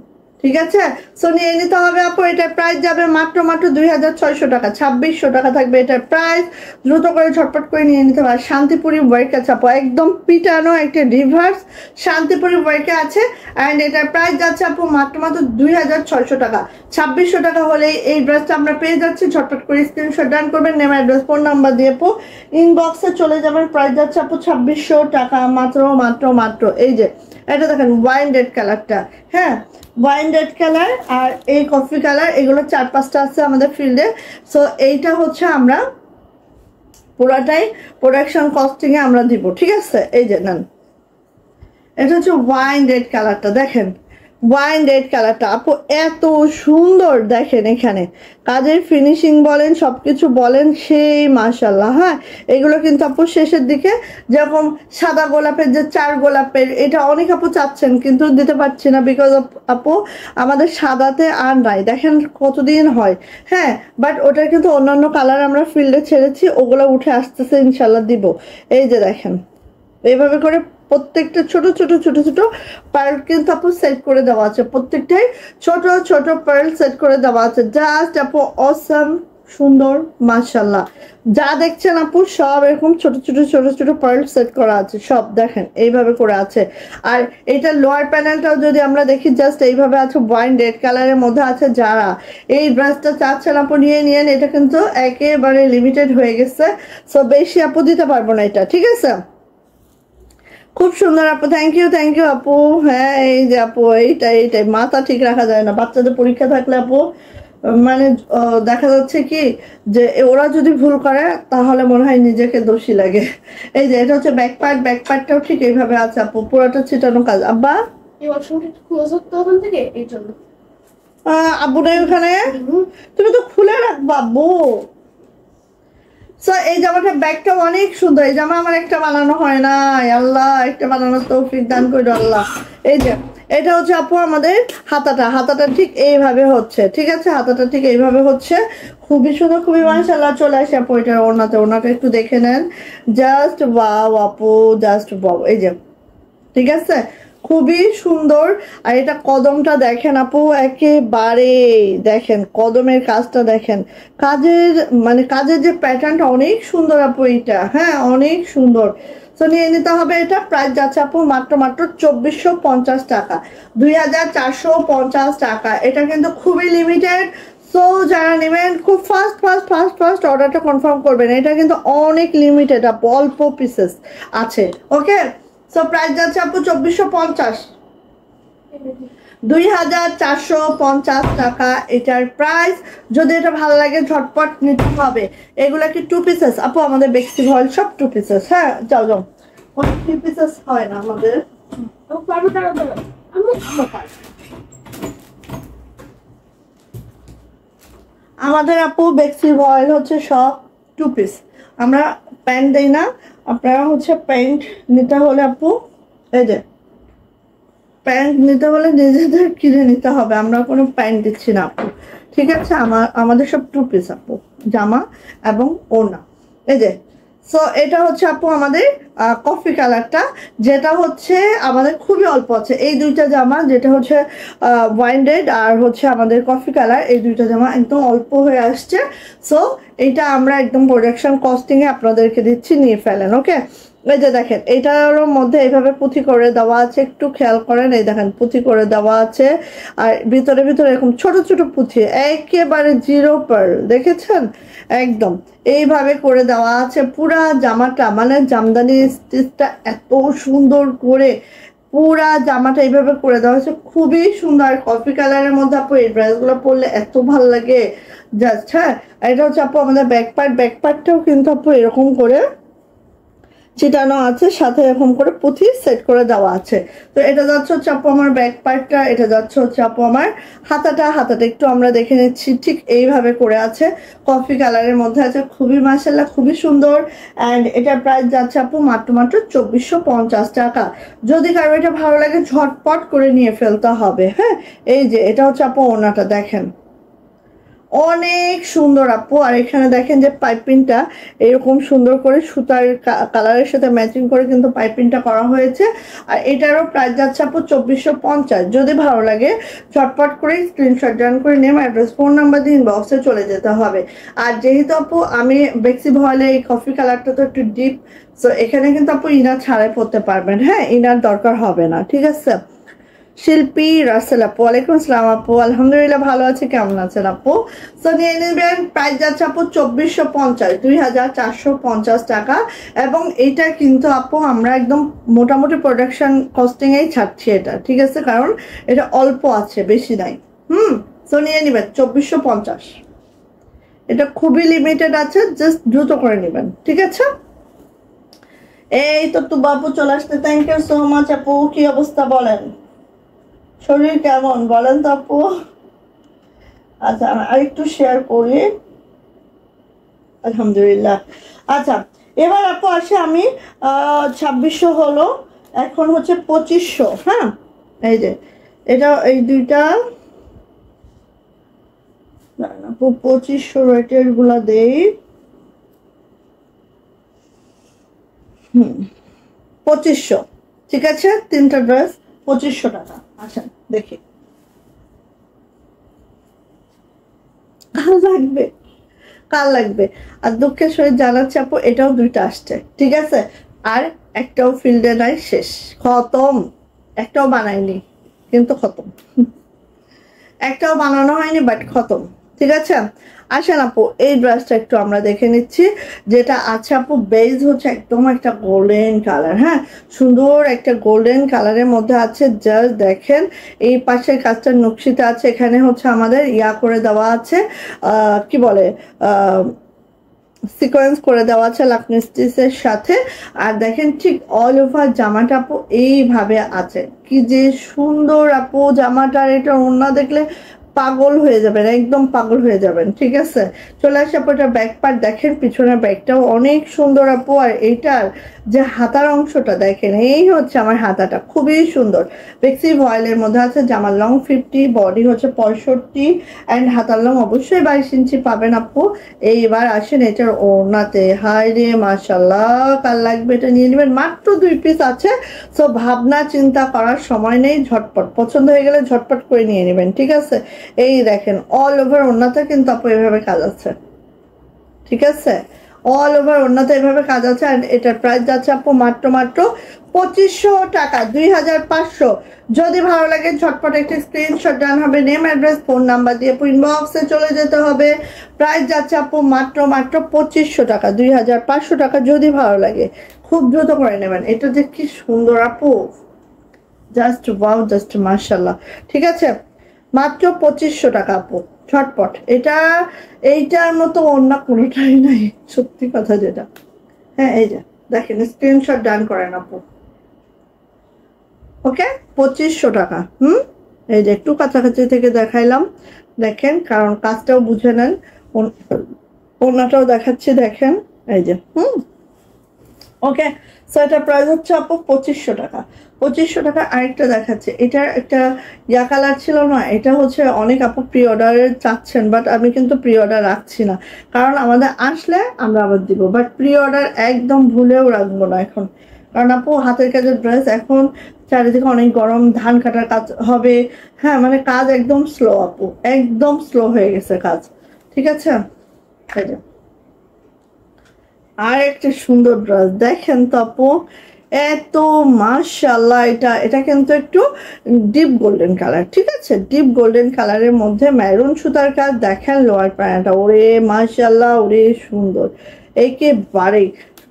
ঠিক আছে, সো নিয়ে নিতে হবে আপু। এটার প্রাইস যাবে মাত্র 2600 টাকা, 2600 টাকা থাকবে এটার প্রাইস। দ্রুত করে ঝটপট করে নিয়ে নিতে হবে। শান্তিপুরি ওয়ার্ক আছে আপু, একদম পিটানো একটা রিভার্স শান্তিপুরি ওয়ার্কে আছে। অ্যান্ড এটার প্রাইস যাচ্ছে আপু মাত্র 2600 টাকা। 2600 টাকা হলেই এই ড্রেসটা আমরা পেয়ে যাচ্ছি। ঝটপট করে স্ক্রিনশট ডান করবেন, নেম অ্যাড্রেস ফোন নাম্বার দিয়ে আপু ইনবক্সে চলে যাবেন। প্রাইস যাচ্ছে আপু 2600 টাকা মাত্র। এই যে এটা দেখেন ওয়াইন রেড কালারটা, হ্যাঁ ওয়াইন রেড কালার আর এই কফি কালার, এগুলো 4-5টা আছে আমাদের ফিল্ডে। সো এইটা হচ্ছে আমরা পুরাটাই প্রোডাকশন কস্টিংয়ে আমরা দিব, ঠিক আছে। এই যে নেন, এটা হচ্ছে ওয়াইন রেড কালারটা, দেখেন ওয়াইন রেড কালারটা আপু এত সুন্দর, দেখেন এখানে কাজের ফিনিশিং বলেন সব কিছু বলেন সেই মাশাল্লাহ। হ্যাঁ এগুলো কিন্তু আপু শেষের দিকে, যেরকম সাদা গোলাপের যে 4 গোলাপের, এটা অনেক আপু চাচ্ছেন কিন্তু দিতে পারছি না বিকজ অফ আপু আমাদের সাদাতে আর নাই, দেখেন কতদিন হয়। হ্যাঁ বাট ওটার কিন্তু অন্যান্য কালার আমরা ফিল্ডে ছেড়েছি, ওগুলো উঠে আসতেছে ইনশাল্লাহ দিব। এই যে দেখেন এইভাবে করে প্রত্যেকটা ছোট ছোট ছোট ছোট পার্ল কিন্তু আপু সেট করে দেওয়া আছে, প্রত্যেকটাই ছোট ছোট পার্ল সেট করে দেওয়া আছে, জাস্ট আপু অসাম সুন্দর মাশাল্লাহ। যা দেখছেন আপু সব এরকম ছোট ছোট ছোট ছোট পার্ল সেট করা আছে, সব দেখেন এইভাবে করে আছে। আর এটা লোয়ার প্যানেলটাও যদি আমরা দেখি জাস্ট এইভাবে আছে, ওয়াইন রেড কালারের মধ্যে আছে। যারা এই ড্রেসটা চাচ্ছেন আপু নিয়ে নিয়েন, এটা কিন্তু একেবারে লিমিটেড হয়ে গেছে, সো বেশি আপু দিতে পারবো না এটা, ঠিক আছে। খুব সুন্দর আপু, থ্যাংক ইউ আপু। হ্যাঁ এই যে আপু এইটাই মাথা ঠিক রাখা যায় না, বাচ্চাদের পরীক্ষা থাকলে আপু মানে দেখা যাচ্ছে কি যে ওরা যদি ভুল করে তাহলে মনে হয় নিজেকে দোষী লাগে। এই যে এটা হচ্ছে ব্যাক পার্টটাও ঠিক এইভাবে আছে আপু, পুরোটা ছিটানো কাজ। আব্বা আব্বু নাই ওখানে, তুমি তো খুলে রাখবা আব্বু। সো এই জামাটা ব্যাগটা অনেক সুন্দর, এই জামা আমার একটা বানানো হয় না, আল্লাহ একটা বানানোর তৌফিক দান করো আল্লাহ। এই যে এটা হচ্ছে আপু আমাদের হাতাটা ঠিক এইভাবে হচ্ছে, ঠিক আছে হাতাটা ঠিক এইভাবে হচ্ছে, খুবই সুন্দর খুবই মাশাআল্লাহ। চলে আসে আপু এটার ওড়নাটা একটু দেখে নেন, জাস্ট ওয়াও আপু, জাস্ট ওয়াও। এই যে ঠিক আছে খুবই সুন্দর। আর এটা কদমটা দেখেন আপু, একেবারে দেখেন কদমের কাজটা দেখেন, কাজের যে প্যাটার্নটা অনেক সুন্দর আপু এটা, হ্যাঁ অনেক সুন্দর। তো নিয়ে নিতে হবে। এটা প্রাইস যাচ্ছে আপু মাত্র 2450 টাকা, 2450 টাকা। এটা কিন্তু খুবই লিমিটেড, সো যারা নেবেন খুব ফাস্ট অর্ডারটা কনফার্ম করবেন। এটা কিন্তু অনেক লিমিটেড আপু, অল্প পিসেস আছে, ওকে। সো প্রাইস যাচ্ছে আপু 2450, 2450 টাকা এটার প্রাইস। যদি এটা ভালো লাগে ঝটপট নিতে হবে। এগুলা কি 2 পিসেস আপু, আমাদের বেক্সি ভয়েল সব 2 পিসেস। হ্যাঁ যাও 3 পিসেস হয় না আমাদের। আমাদের আপু বেক্সি ভয়েল হচ্ছে সব 2 পিস, আমরা প্যান্ট দেই না। আপনারা হচ্ছে প্যান্ট নিতে হলে আপু এই যে প্যান্ট নিতে হলে নিজেদের কিনে নিতে হবে, আমরা কোনো প্যান্ট দিচ্ছি না আপু, ঠিক আছে। আমাদের সব 2 পিস আপু, জামা এবং ওড়না। এই যে সো এটা হচ্ছে আপু আমাদের কফি কালারটা, যেটা হচ্ছে আমাদের খুবই অল্প আছে। এই দুইটা জামা, যেটা হচ্ছে ওয়াইন রেড আর হচ্ছে আমাদের কফি কালার, এই দুইটা জামা একদম অল্প হয়ে আসছে। সো এইটা আমরা একদম প্রোডাকশন কস্টিংয়ে আপনাদেরকে দিচ্ছি, নিয়ে ফেলেন, ওকে। এই যে দেখেন এটার মধ্যে এইভাবে পুঁথি করে দেওয়া আছে, একটু খেয়াল করেন, এই দেখেন পুঁথি করে দেওয়া আছে। আর ভিতরে এরকম ছোট ছোট পুঁথি, একেবারে 0 পার্ল, দেখেছেন একদম এইভাবে করে দেওয়া আছে। পুরা জামাটা মানে জামদানি স্টিচটা এত সুন্দর করে পুরা জামাটা এইভাবে করে দেওয়া হয়েছে, খুবই সুন্দর। কফি কালারের মধ্যে আপু এই ড্রেসগুলো পরলে এত ভালো লাগে জাস্ট। হ্যাঁ এটা হচ্ছে আপু আমাদের ব্যাক পার্টটাও কিন্তু আপু এরকম করে চিটানো আছে, সাথে এরকম করে পুঁথি সেট করে দেওয়া আছে। তো এটা যাচ্ছে হচ্ছে আপু আমার ব্যাক পার্টটা, এটা যাচ্ছে হচ্ছে আপু আমার হাতাটা একটু আমরা দেখে নিচ্ছি, ঠিক এইভাবে করে আছে, কফি কালারের মধ্যে আছে, খুবই মাশাআল্লাহ খুবই সুন্দর। অ্যান্ড এটার প্রাইস যাচ্ছে আপু মাত্র 2450 টাকা। যদি কারো এটা ভালো লাগে ঝটপট করে নিয়ে ফেলতে হবে। হ্যাঁ এই যে এটা হচ্ছে আপু ওড়নাটা দেখেন অনেক সুন্দর আপু। আর এখানে দেখেন যে পাইপিংটা এরকম সুন্দর করে সুতার কালারের সাথে ম্যাচিং করে কিন্তু পাইপিংটা করা হয়েছে। আর এটারও প্রাইস যাচ্ছে আপু 2450। যদি ভালো লাগে ঝটপট করে স্ক্রিনশট ডান করে নেম অ্যাড্রেস ফোন নাম্বার দিয়ে ইনবক্সে চলে যেতে হবে। আর যেহেতু আপু আমি বেক্সি ভয়েলে এই কফি কালারটা তো একটু ডিপ, সো এখানে কিন্তু আপু ইনার ছাড়াই পরতে পারবেন। হ্যাঁ ইনার দরকার হবে না, ঠিক আছে। শিল্পী রাসেল আপু, ওয়ালাইকুম আসসালাম আপু, আলহামদুলিল্লাহ ভালো আছে, কেমন আছেন আপু? সো নিয়ে নেবেন, প্রাইস যাচ্ছে আপু 2450, 2450 টাকা। এবং এইটা কিন্তু আপু আমরা একদম মোটামুটি প্রোডাকশন কস্টিংয়েই ছাড়ছি এটা, ঠিক আছে, কারণ এটা অল্প আছে, বেশি নাই। সো নিয়ে নেবেন 2450, এটা খুবই লিমিটেড আছে, জাস্ট দ্রুত করে নেবেন, ঠিক আছে। এই তো বাবু চলে আসতে, থ্যাংক ইউ সো মাচ আপু। কি অবস্থা বলেন, শরীর কেমন বলেন তো আপু? আচ্ছা আমি আরেকটু শেয়ার করি, আলহামদুলিল্লাহ। আচ্ছা এবার আপু আসে, আমি 2600 হলো, এখন হচ্ছে 2500। হ্যাঁ এই যে এটা, এই দুইটা আপু 2500 রেটের গুলা দেই। 2500, ঠিক আছে, তিনটা ড্রেস 2500 টাকা। আচ্ছা দেখি কাল লাগবে, কাল লাগবে। আর দুঃখের সহিত জানাচ্ছি আপু, এটাও দুইটা আসছে, ঠিক আছে, আর একটাও ফিল্ডে নাই, শেষ, খতম। একটাও বানাইনি কিন্তু খতম, একটাও বানানো হয়নি বাট খতম, ঠিক আছে। আসেন আপু, এই ড্রেসটা একটু আমরা দেখে নিচ্ছি, যেটা আছে আপু বেজ হচ্ছে একদম একটা গোল্ডেন কালার। হ্যাঁ সুন্দর একটা গোল্ডেন কালারের মধ্যে আছে, জাস্ট দেখেন এই পাশের কাজটার নকশিতে আছে, এখানে হচ্ছে আমাদের ইয়া করে দেওয়া আছে, কি বলে, সিকোয়েন্স করে দেওয়া আছে লাকমি স্টিচের সাথে। আর দেখেন ঠিক অল ওভার জামাটা আপু এইভাবে আছে, কি যে সুন্দর আপু জামাটার, এটা ওড়না দেখলে পাগল হয়ে যাবেন, একদম পাগল হয়ে যাবেন, ঠিক আছে। চলে আসে আপু, এটা ব্যাক পার্ট দেখেন, পিছনের ব্যাগটাও অনেক সুন্দর আপু। আর এইটার যে হাতার অংশটা দেখেন, এই হচ্ছে আমার হাতাটা, খুবই সুন্দর। বেক্সি ভয়েলের মধ্যে আছে, জামার লং 50, বডি হচ্ছে 65, অ্যান্ড হাতার লং অবশ্যই 22 ইঞ্চি পাবেন আপু। এইবার আসেন এটার ওড়নাতে, হাই রে মাশাল্লাহ, কাল লাগবে, এটা নিয়ে নেবেন, মাত্র 2 পিস আছে। সো ভাবনা চিন্তা করার সময় নেই, ঝটপট পছন্দ হয়ে গেলে ঝটপট করে নিয়ে নেবেন, ঠিক আছে। এই দেখেন অল ওভার ওড়নাতে কিন্তু আপু এভাবে কাজ আছে, ঠিক আছে, অল ওভার ওড়নাতে এভাবে কাজ আছে। আর এটার প্রাইস যাচ্ছে আপু মাত্র 2500 টাকা, 2500। যদি ভালো লাগে ঝটপট একটি স্ক্রিনশট ডান হবে, নেম অ্যাড্রেস ফোন নাম্বার দিয়ে ইনবক্সে চলে যেতে হবে। প্রাইস যাচ্ছে আপু মাত্র 2500 টাকা, 2500 টাকা। যদি ভালো লাগে খুব দ্রুত করে নেবেন। এটা যে কি সুন্দর আপু, জাস্ট ওয়াও, জাস্ট মাশাল্লাহ, ঠিক আছে, মাত্র 2500 টাকা আপু, ঝটপট। এটা এইটার মতো অন্য কোনোটাই নাই, সত্যি কথা যেটা। হ্যাঁ এই যে দেখেন, স্ক্রিনশট ডান করেন আপু, ওকে, 2500 টাকা। এই যে একটু কাছাকাছি থেকে দেখাইলাম, দেখেন, কারণ কাজটাও বুঝে নেন, ওনাটাও দেখাচ্ছি, দেখেন এই যে। ওকে, সো এটা প্রাইস হচ্ছে আপু 2500 টাকা, 2500 টাকা। আরেকটা দেখাচ্ছে, এটা একটা ইয়া কালার ছিল না, এটা হচ্ছে অনেক আপু প্রি অর্ডারে চাচ্ছেন, বাট আমি কিন্তু প্রি অর্ডার রাখছি না, কারণ আমাদের আসলে আমরা আবার দিব, বাট প্রি অর্ডার একদম ভুলেও রাখবো না এখন, কারণ আপু হাতের কাজের ড্রেস, এখন চারিদিকে অনেক গরম, ধান কাটার কাজ হবে। হ্যাঁ মানে কাজ একদম স্লো আপু, একদম স্লো হয়ে গেছে কাজ, ঠিক আছে। আর একটা সুন্দর ড্রেস দেখেন তো আপু, এত মাশাআল্লাহ, এটা কিন্তু একটু ডিপ গোল্ডেন কালার, ঠিক আছে, ডিপ গোল্ডেন কালারের মধ্যে মেরুন সুতার কাজ, দেখেন লোয়ার প্যান্টটা, ওরে মাশাআল্লাহ, ওরে সুন্দর, একেবারে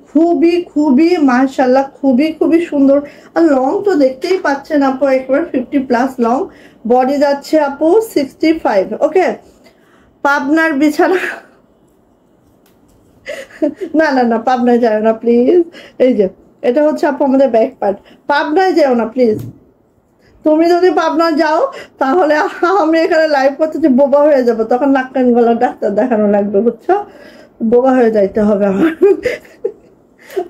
খুবই খুবই মাশাআল্লাহ, খুবই খুবই সুন্দর। আর লং তো দেখতেই পাচ্ছেন আপু, একবার 50+ লং, বডি যাচ্ছে আপু 65। ওকে, পাবনার বিছানা, না না না, পাবনায় যাও না প্লিজ। এই যে এটা হচ্ছে আপু আমাদের ব্যাক পার্ট, পাবনায় যাও না প্লিজ। তুমি যদি পাবনা যাও তাহলে আমি এখানে লাইভ করতে যে বোবা হয়ে যাবো, তখন নাক কান গলা ডাক্তার দেখানো লাগবে, বুঝছো, বোবা হয়ে যাইতে হবে আমার।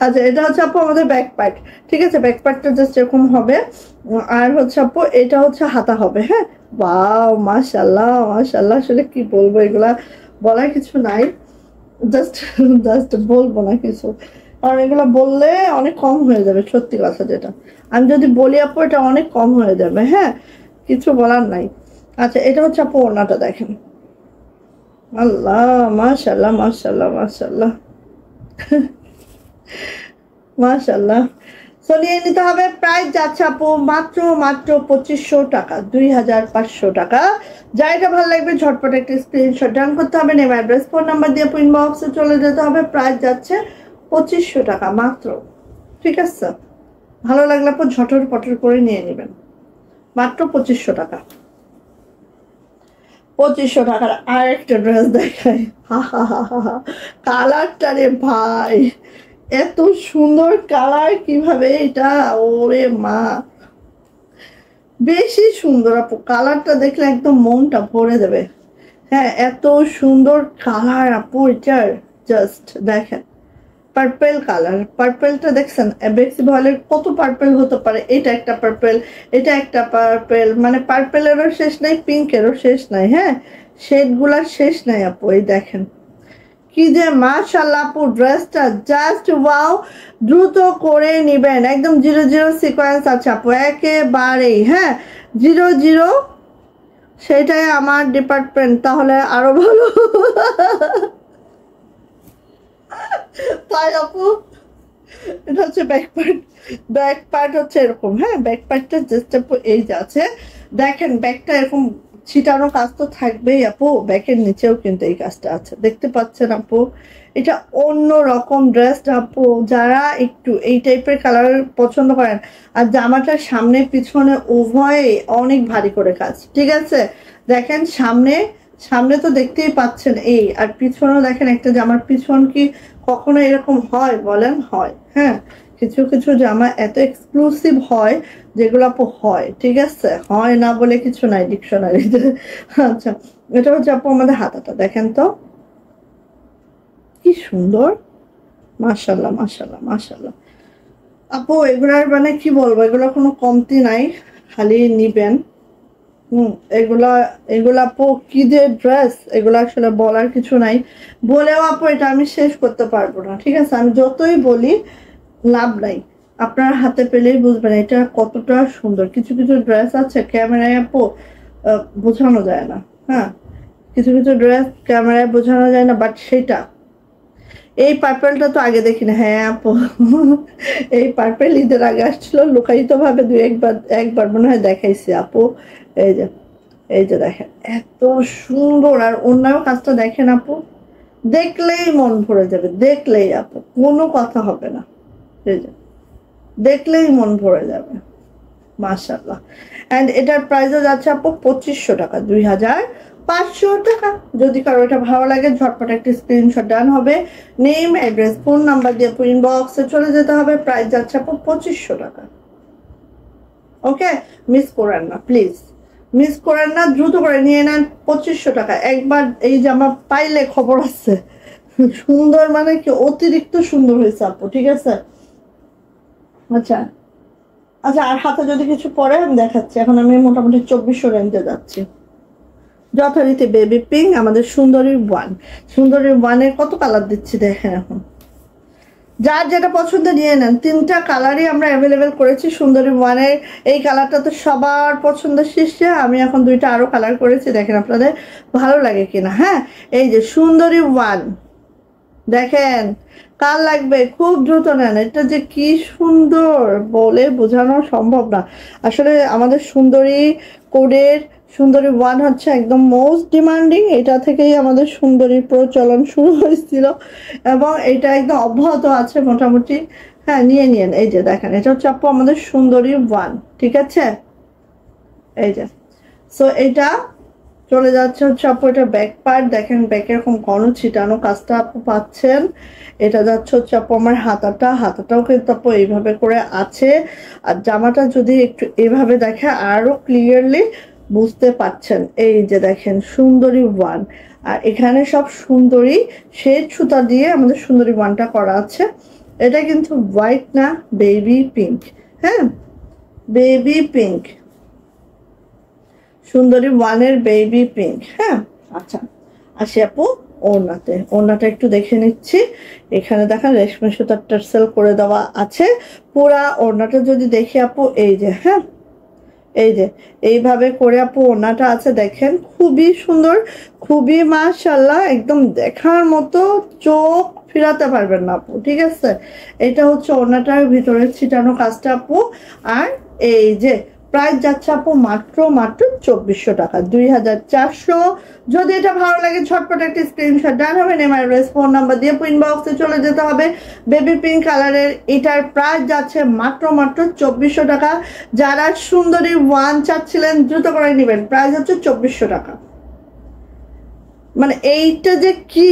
আচ্ছা এটা হচ্ছে আপু আমাদের ব্যাক পার্ট, ঠিক আছে, ব্যাক পার্টটা জাস্ট এরকম হবে। আর হচ্ছে আপু এটা হচ্ছে হাতা হবে। হ্যাঁ ওয়াও মাশাআল্লাহ মাশাআল্লাহ, আসলে কি বলবো, এগুলা বলার কিছু নাই, জাস্ট জাস্ট বলবো না কিছু, কারণ এগুলো বললে অনেক কম হয়ে যাবে, সত্যি কথা যেটা, আমি যদি বলি আপু এটা অনেক কম হয়ে যাবে। হ্যাঁ কিছু বলার নাই। আচ্ছা এটা হচ্ছে আপু ওড়নাটা দেখেন, আল্লাহ মাশাআল্লাহ মাশাআল্লাহ মাশাআল্লাহ মাশাআল্লাহ। সো নিয়ে নিতে হবে। প্রাইস যাচ্ছে আপু মাত্র 2500 টাকা, 2500 টাকা। যা এটা ভালো লাগবে ঝটপট একটা স্ক্রিনশট ডান করতে হবে, নেম অ্যাড্রেস ফোন নাম্বার দিয়ে ইনবক্সে চলে যেতে হবে। প্রাইস যাচ্ছে 2500 টাকা মাত্র। ঠিক আছে, ভালো লাগলে আপু ঝটর পটর করে নিয়ে নেবেন, মাত্র 2500 টাকা। 2500 টাকার আরেকটা ড্রেস দেখাই, কালারটা রে ভাই, এত সুন্দর কালার, কিভাবে এটা, ওরে মা বেশি সুন্দর আপু, কালারটা দেখলে একদম মনটা ভরে দেবে। হ্যাঁ, এত সুন্দর কালার আপু এটার, জাস্ট দেখেন পার্পেল কালার। পার্পেলটা দেখছেন বেক্সি ভয়েলের কত পার্পেল হতে পারে, এটা একটা পার্পেল, এটা একটা পার্পেল, মানে পার্পেলেরও শেষ নাই, পিঙ্কেরও শেষ নাই। হ্যাঁ, শেডগুলার শেষ নাই আপু। এই দেখেন কি যে মাশাআল্লাহ আপু, ড্রেসটা জাস্ট ওয়াও। দ্রুত করে নিবেন, একদম 00 সিকোয়েন্স আছে আপু একেবারেই। হ্যাঁ, 00, সেটাই আমার ডিপার্টমেন্ট, তাহলে আরো ভালো। তাই আপু, এটা হচ্ছে ব্যাক পার্ট। ব্যাক পার্ট হচ্ছে এরকম। হ্যাঁ, ব্যাক পার্টটা জাস্ট আপু এই যে আছে, দেখেন ব্যাকটা এরকম ছিটানো কাজ তো থাকবেই আপু, ব্যাকের নিচেও কিন্তু এই কাজটা আছে, দেখতে পাচ্ছেন আপু। এটা অন্য রকম ড্রেস আপু, যারা একটু এই টাইপের কালার পছন্দ করেন। আর জামাটার সামনে পিছনে উভয়ে অনেক ভারী করে কাজ। ঠিক আছে, দেখেন সামনে সামনে তো দেখতেই পাচ্ছেন এই, আর পিছনেও দেখেন একটা জামার পিছন কি কখনো এরকম হয় বলেন? হয়। হ্যাঁ, কিছু কিছু জামা এত এক্সক্লুসিভ হয় যেগুলো আপু হয়। ঠিক আছে, হয় না বলে কিছু নাই ডিকশনারিতে। আচ্ছা, এটা হচ্ছে আপু আমাদের হাতাটা, দেখেন তো কি সুন্দর, মাশাল্লাহ মাশাল্লাহ মাশাল্লাহ আপু। এগুলার মানে কি বলবো, এগুলো কোনো কমতি নাই, খালি নিবেন। এগুলা এগুলা আপু কি যে ড্রেস, এগুলো আসলে বলার কিছু নাই, বলেও আপু এটা আমি শেষ করতে পারবো না। ঠিক আছে, আমি যতই বলি লাভ নাই, আপনার হাতে পেলেই বুঝবেন এটা কতটা সুন্দর। কিছু কিছু ড্রেস আছে ক্যামেরায় আপু বোঝানো যায় না। হ্যাঁ, কিছু কিছু ড্রেস ক্যামেরায় বোঝানো যায় না, বাট সেটা এই পার্পেলটা তো আগে দেখি না। হ্যাঁ আপু, এই পার্পেল ঈদের আগে আসছিল লুকায়িত ভাবে, একবার মনে হয় দেখাইছি আপু। এই যে এই যে দেখেন এত সুন্দর, আর অন্যান্য কাজটা দেখেন আপু, দেখলেই মন ভরে যাবে, দেখলেই আপু কোনো কথা হবে না। এই যে দেখলেই মন ভরে যাবে, মাশাআল্লাহ। এন্ড এটার প্রাইসও যাচ্ছে আপু 2500 টাকা, 2500 টাকা। যদি কারো এটা ভালো লাগে ঝটপট একটা স্ক্রিনশট ডান হবে, নেম অ্যাড্রেস ফোন নাম্বার দিয়ে ইনবক্সে চলে যেতে হবে। প্রাইস যাচ্ছে আপু 2500 টাকা। ওকে, মিস করেন না প্লিজ, মিস করেন না, দ্রুত করে নিয়ে নেন। 2500 টাকা। একবার এই জামা পাইলে খবর আছে, সুন্দর মানে কি অতিরিক্ত সুন্দর হয়েছে আপু। ঠিক আছে, আচ্ছা আচ্ছা, আর হাতে যদি কিছু পরে আমি দেখাচ্ছি। এখন আমি মোটামুটি 2400 রেঞ্জে যাচ্ছি। যথারীতি বেবি পিঙ্ক, আমাদের সুন্দরী ওয়ান। সুন্দরী ওয়ানের কত কালার দিচ্ছি দেখেন। এখন যার যেটা পছন্দ নিয়ে নেন, 3টা কালারই আমরা অ্যাভেলেবেল করেছি সুন্দরী ওয়ানের। এই কালারটা তো সবার পছন্দ শীর্ষে, আমি এখন 2টা আরো কালার করেছি, দেখেন আপনাদের ভালো লাগে কিনা। হ্যাঁ, এই যে সুন্দরী ওয়ান, দেখেন কার লাগবে খুব দ্রুত নেন। এটা যে কি সুন্দর বলে বোঝানো সম্ভব না আসলে। আমাদের সুন্দরী কোডের সুন্দরী ওয়ান হচ্ছে একদম মোস্ট ডিমান্ডিং, এটা থেকেই আমাদের সুন্দরী প্রচলন শুরু হয়েছিল এবং এটা একদম অব্যাহত আছে মোটামুটি। হ্যাঁ, নিয়ে নিন। এই যে দেখেন এটা হচ্ছে আপু আমাদের সুন্দরী ওয়ান। ঠিক আছে, এই যে সো এটা চলে যাচ্ছে হচ্ছে আপু, এটা ব্যাক পার্ট, দেখেন ব্যাকে এরকম ঘন ছিটানো কাজটা আপু পাচ্ছেন। এটা যাচ্ছে হচ্ছে আপু আমার হাতাটাও কিন্তু আপু এইভাবে করে আছে। আর জামাটা যদি একটু এভাবে দেখে আরো ক্লিয়ারলি বুঝতে পাচ্ছেন। এই যে দেখেন সুন্দরী ওয়ান, আর এখানে সব সুন্দরী শেড সুতা দিয়ে আমাদের সুন্দরী ওয়ানটা করা আছে। এটা কিন্তু হোয়াইট না, বেবি পিঙ্ক। হ্যাঁ, বেবি পিঙ্ক, সুন্দরী ওয়ানের বেবি পিঙ্ক। হ্যাঁ, আচ্ছা আসি আপু ওড়নাতে। ওড়নাটা একটু দেখে নিচ্ছি। এখানে দেখেন রেশমি সুতার টার্সেল করে দেওয়া আছে। পুরা ওড়নাটা যদি দেখি আপু, এই যে হ্যাঁ, এই যে এইভাবে করে আপু ওড়নাটা আছে, দেখেন খুবই সুন্দর, খুবই মাশাআল্লাহ, একদম দেখার মতো, চোখ ফিরাতে পারবেন না আপু, ঠিক আছে। এটা হচ্ছে ওনাটার ভিতরে ছিটানো কাজটা আপু। আর এই যে প্রাইস যাচ্ছে আপু মাত্র মাত্র 2400 টাকা, 2400। যদি এটা ভালো লাগে ঝটপট একটা স্ক্রিনশট ডান হবে, নেম অ্যাড্রেস ফোন নাম্বার দিয়ে ইনবক্সে চলে যেতে হবে। বেবি পিঙ্ক কালারের এটার প্রাইস যাচ্ছে মাত্র মাত্র 2400 টাকা। যারা সুন্দরী ওয়ান চাচ্ছিলেন দ্রুত করে নেবেন, প্রাইস হচ্ছে 2400 টাকা। মানে এইটা যে কি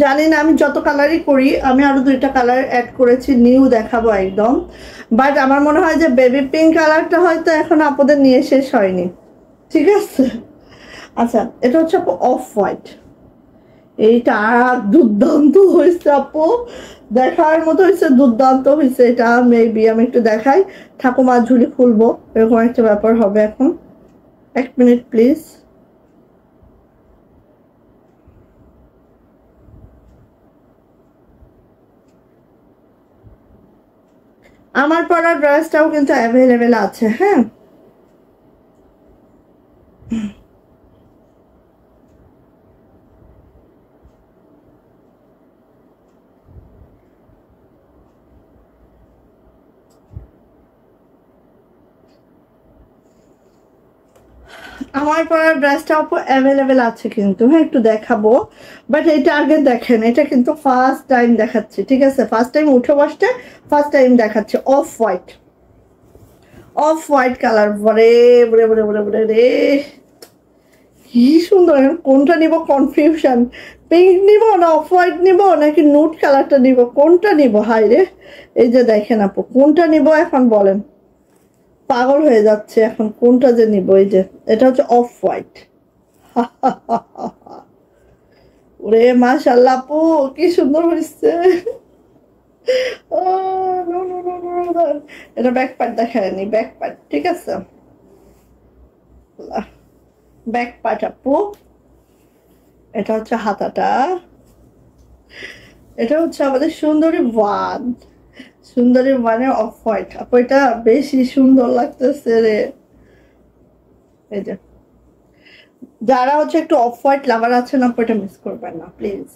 জানি না, আমি যত কালারই করি, আমি আরো 2টা কালার অ্যাড করেছি, নিউ দেখাবো একদম। বাট আমার মনে হয় যে বেবি পিঙ্ক কালারটা হয়তো এখন আপনাদের নিয়ে শেষ হয়নি, ঠিক আছে। আচ্ছা, এটা হচ্ছে আপু অফ হোয়াইট। এইটা দুর্দান্ত হয়েছে আপু, দেখার মতো হয়েছে, দুর্দান্ত হয়েছে এটা। মেবি আমি একটু দেখাই, ঠাকুমার ঝুলি খুলবো এরকম একটা ব্যাপার হবে এখন। 1 মিনিট প্লিজ। আমার পরা ড্রেসটাও কিন্তু অ্যাভেলেবেল আছে, হ্যাঁ। আমার পরার ড্রেসটা আপু অ্যাভেলেবেল আছে কিন্তু, হ্যাঁ একটু দেখাবো। বাট এটা আগে দেখেন, এটা কিন্তু ফার্স্ট টাইম দেখাচ্ছি, ঠিক আছে। ফার্স্ট টাইম উঠে বসতে ফার্স্ট টাইম দেখাচ্ছি। Off white, off white colour, বরে বরে বরে বরে বরে রে, কি সুন্দর। কোনটা নিব কনফিউশন, পিঙ্ক নিব না অফ হোয়াইট নিব নাকি নুট কালারটা নিব, কোনটা নিব? হাই রে, এই যে দেখেন আপু, কোনটা নিব এখন বলেন, পাগল হয়ে যাচ্ছে এখন, কোনটা যে নিব। এই যে এটা হচ্ছে অফ হোয়াইট। ওরে মাশাআল্লাহ আপু, কি সুন্দর হয়েছে। এটা ব্যাক পার্ট দেখায়নি, ব্যাক পার্ট, ঠিক আছে। ব্যাক পার্ট আপু, এটা হচ্ছে হাতাটা, এটা হচ্ছে আমাদের সুন্দরী ওয়ান, সুন্দরী ওয়ানের অফ হোয়াইট আপু। এটা বেশি সুন্দর লাগতেছে রে। এই যে যারা হচ্ছে একটু অফ হোয়াইট লাভার আছেন আপু, এটা মিস করবেন না প্লিজ।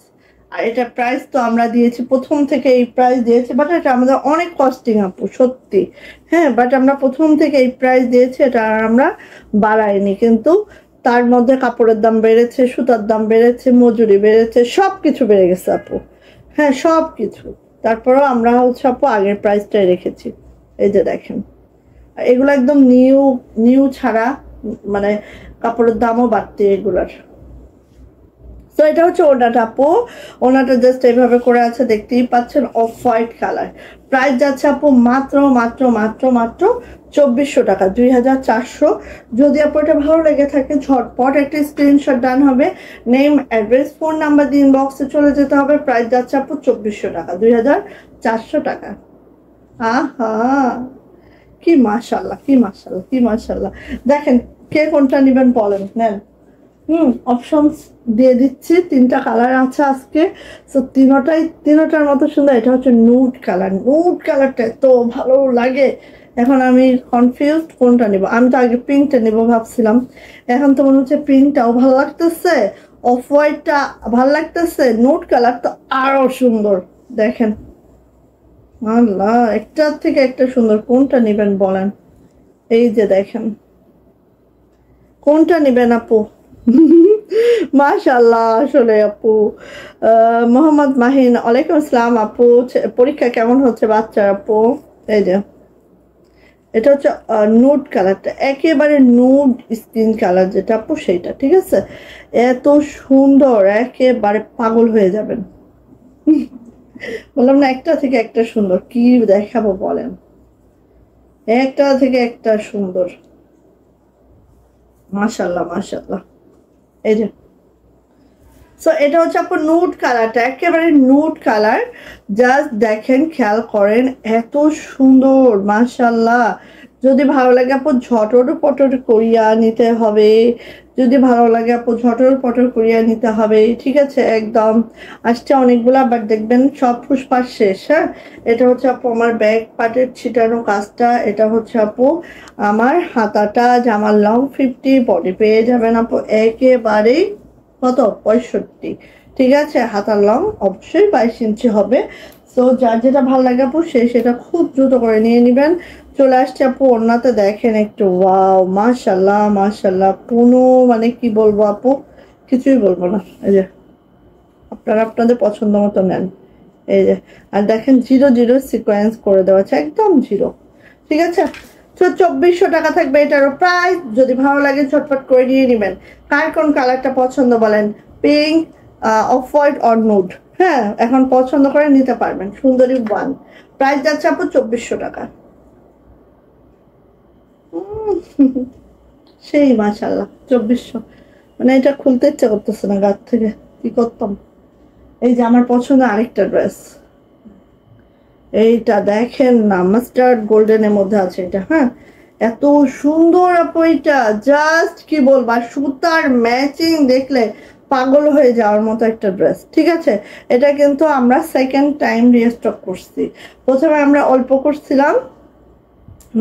আর এটা প্রাইস তো আমরা দিয়েছি প্রথম থেকে, এই প্রাইস দিয়েছি, বাট এটা আমাদের অনেক কস্টিং আপু সত্যি, হ্যাঁ। বাট আমরা প্রথম থেকে এই প্রাইস দিয়েছি, এটা আর আমরা বাড়াইনি। কিন্তু তার মধ্যে কাপড়ের দাম বেড়েছে, সুতার দাম বেড়েছে, মজুরি বেড়েছে, সব কিছু বেড়ে গেছে আপু, হ্যাঁ সব কিছু। তারপরেও আমরা হচ্ছে আপু আগের প্রাইসটাই রেখেছি। এই যে দেখেন, এগুলো একদম নিউ, নিউ ছাড়া, মানে কাপড়ের দামও বাড়তে এগুলার। তো এটা হচ্ছে ওনাটা আপু, ওনাটা জাস্ট এইভাবে করে আছে, দেখতেই পাচ্ছেন, অফ হোয়াইট কালার। প্রাইস যাচ্ছে আপু মাত্র মাত্র মাত্র মাত্র 2400 টাকা, 2400। যদি আপু এটা ভালো লেগে থাকে ঝটপট একটা স্ক্রিনশট ডান হবে, নেম অ্যাড্রেস ফোন নাম্বার দিয়ে ইনবক্সে চলে যেতে হবে। প্রাইস যাচ্ছে আপু 2400 টাকা, 2400 টাকা। আহা, কি মাশাআল্লাহ, কি মাশাআল্লাহ, কি মাশাআল্লাহ। দেখেন কে কোনটা নেবেন বলেন, নেন। অপশনস দিয়ে দিচ্ছি, 3টা কালার আছে আজকে। সো তিনোটার মতো সুন্দর। এটা হচ্ছে নুড কালার, নুড কালারটা এত ভালো লাগে। এখন আমি কনফিউজড কোনটা নিব। আমি তো আগে পিঙ্কটা নিব ভাবছিলাম, এখন তো মনে হচ্ছে পিঙ্কটাও ভালো লাগতেছে, অফ হোয়াইটটা ভালো লাগতেছে, নুড কালার তো আরো সুন্দর। দেখেন আল্লাহ, একটার থেকে একটা সুন্দর, কোনটা নেবেন বলেন। এই যে দেখেন, কোনটা নেবেন আপু? মাশাআল্লাহ। আসলে আপু, মোহাম্মদ মাহিন, ওয়ালাইকুম আসসালাম আপু, পরীক্ষা কেমন হচ্ছে বাচ্চার আপু? এই যে এটা হচ্ছে নুড কালারটা, একেবারে নুড স্কিন কালার যেটা আপু, সেইটা, ঠিক আছে। এত সুন্দর, একেবারে পাগল হয়ে যাবেন। বললাম না, একটা থেকে একটা সুন্দর, কি দেখাবো বলেন, একটা থেকে একটা সুন্দর। মাশাআল্লাহ মাশাআল্লাহ। এই যে সো এটা হচ্ছে আপু নুড কালারটা, একেবারে নুড কালার। জাস্ট দেখেন, খেয়াল করেন, এত সুন্দর মাশাআল্লাহ। যদি ভালো লাগে আপু ঝটর পটর করিয়া নিতে হবে, যদি ভালো লাগে আপু ঝটর পটর করিয়া নিতে হবে, ঠিক আছে। একদম আসছে অনেকগুলা, বাট দেখবেন সব ফুসফাস শেষ, হ্যাঁ। এটা হচ্ছে আপু আমার ব্যাক পার্টের ছিটানো কাজটা, এটা হচ্ছে আপু আমার হাতাটা, জামার লং 50, বডি পেয়ে যাবেন আপু একেবারেই কত 65, ঠিক আছে। হাতার লং অবশ্যই 22 ইঞ্চি হবে। তো যার যেটা ভালো লাগে আপু সেটা খুব দ্রুত করে নিয়ে নেবেন। চলে আসছে আপু ওড়নাতে, দেখেন একটু, ওয়াও মাশাল্লাহ মাশাল্লাহ, কোনো মানে কি বলবো আপু, কিছুই বলবো না। এই যে আপনারা আপনাদের পছন্দ মতো নেন। এই যে আর দেখেন 0 সিকোয়েন্স করে দেওয়া আছে, একদম 0। ঠিক আছে, তো 2400 টাকা থাকবে এটারও প্রাইস। যদি ভালো লাগে ঝটপট করে নিয়ে নেবেন। কার কোন কালারটা পছন্দ বলেন, pink, off white or nude, হ্যাঁ এখন পছন্দ করে নিতে পারবেন। সুন্দরী 1 প্রাইস যাচ্ছে আপু 2400 টাকা। সেই মাশাল্লাহ 2400, মানে এটা খুলতে ইচ্ছা করতেছে না গাছ থেকে, কি করতাম। এই যে আমার পছন্দ আরেকটা ড্রেস, এইটা দেখেন না, মাস্টার্ড গোল্ডেনের মধ্যে আছে এটা, হ্যাঁ এত সুন্দর আপু, এটা জাস্ট কি বলবো, আর সুতার ম্যাচিং দেখলে পাগল হয়ে যাওয়ার মতো একটা ড্রেস। ঠিক আছে, এটা কিন্তু আমরা সেকেন্ড টাইম রিস্টক করছি। প্রথমে আমরা অল্প করছিলাম,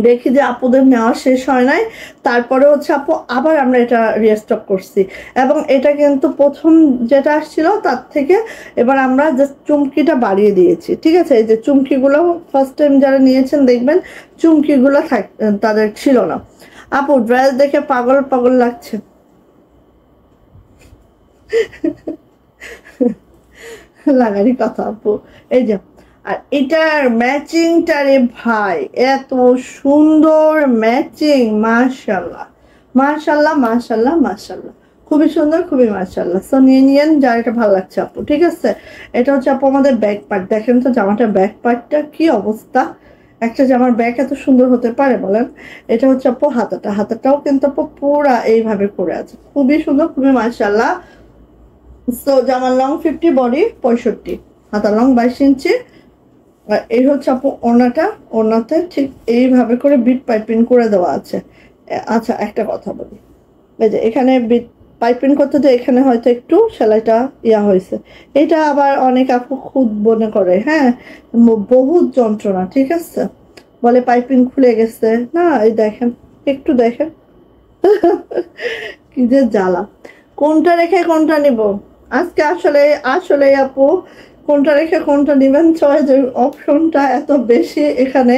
দেখি যে আপুদের নেওয়া শেষ হয় নাই, তারপরে হচ্ছে আপু আবার আমরা এটা রিস্টক করছি। এবং এটা কিন্তু প্রথম যেটা আসছিল তার থেকে এবার আমরা জাস্ট চুমকিটা বাড়িয়ে দিয়েছি। ঠিক আছে, এই যে চুমকিগুলো ফার্স্ট টাইম যারা নিয়েছেন দেখবেন চুমকিগুলো তাদের ছিল না। আপু ড্রেস দেখে পাগল পাগল লাগছে। লাগারই কথা আপু। এই যে আর এটার ম্যাচিংটা রে ভাই, এত সুন্দর ম্যাচিং, মাশাল্লাহ মাশাল্লাহ মাশাল্লাহ মাশাল্লাহ, খুবই সুন্দর, খুবই মাশাল্লাহ। সো নিয়ে নিয়েন যার এটা ভালো লাগছে আপু। ঠিক আছে, এটা হচ্ছে আপু আমাদের ব্যাক পার্ট। দেখেন তো জামাটার ব্যাক পার্টটা কি অবস্থা, একটা জামার ব্যাক এত সুন্দর হতে পারে বলেন। এটা হচ্ছে আপু হাতাটা, হাতাটাও কিন্তু আপু পুরা এইভাবে করে আছে, খুবই সুন্দর, খুবই মাশাল্লাহ। সো জামার লং 50, বডি 65, হাতার লং 22 ইঞ্চি। আর এই হচ্ছে আপু ওড়নাটা, ওড়নাতে ঠিক এইভাবে করে বিট পাইপিং করে দেওয়া আছে। আচ্ছা একটা কথা বলি, এই যে এখানে বিট পাইপিং করতে যে এখানে হয়তো একটু সেলাইটা ইয়া হয়েছে, এটা আবার অনেক আপু খুদ মনে করে, হ্যাঁ বহুত যন্ত্রণা। ঠিক আছে, বলে পাইপিং খুলে গেছে না, এই দেখেন একটু দেখেন কি যে জ্বালা। কোনটা রেখে কোনটা নিব আজকে, আসলে আসলে আপু কোনটা রেখে কোনটা নিবেন, চয়েসের অপশনটা এত বেশি এখানে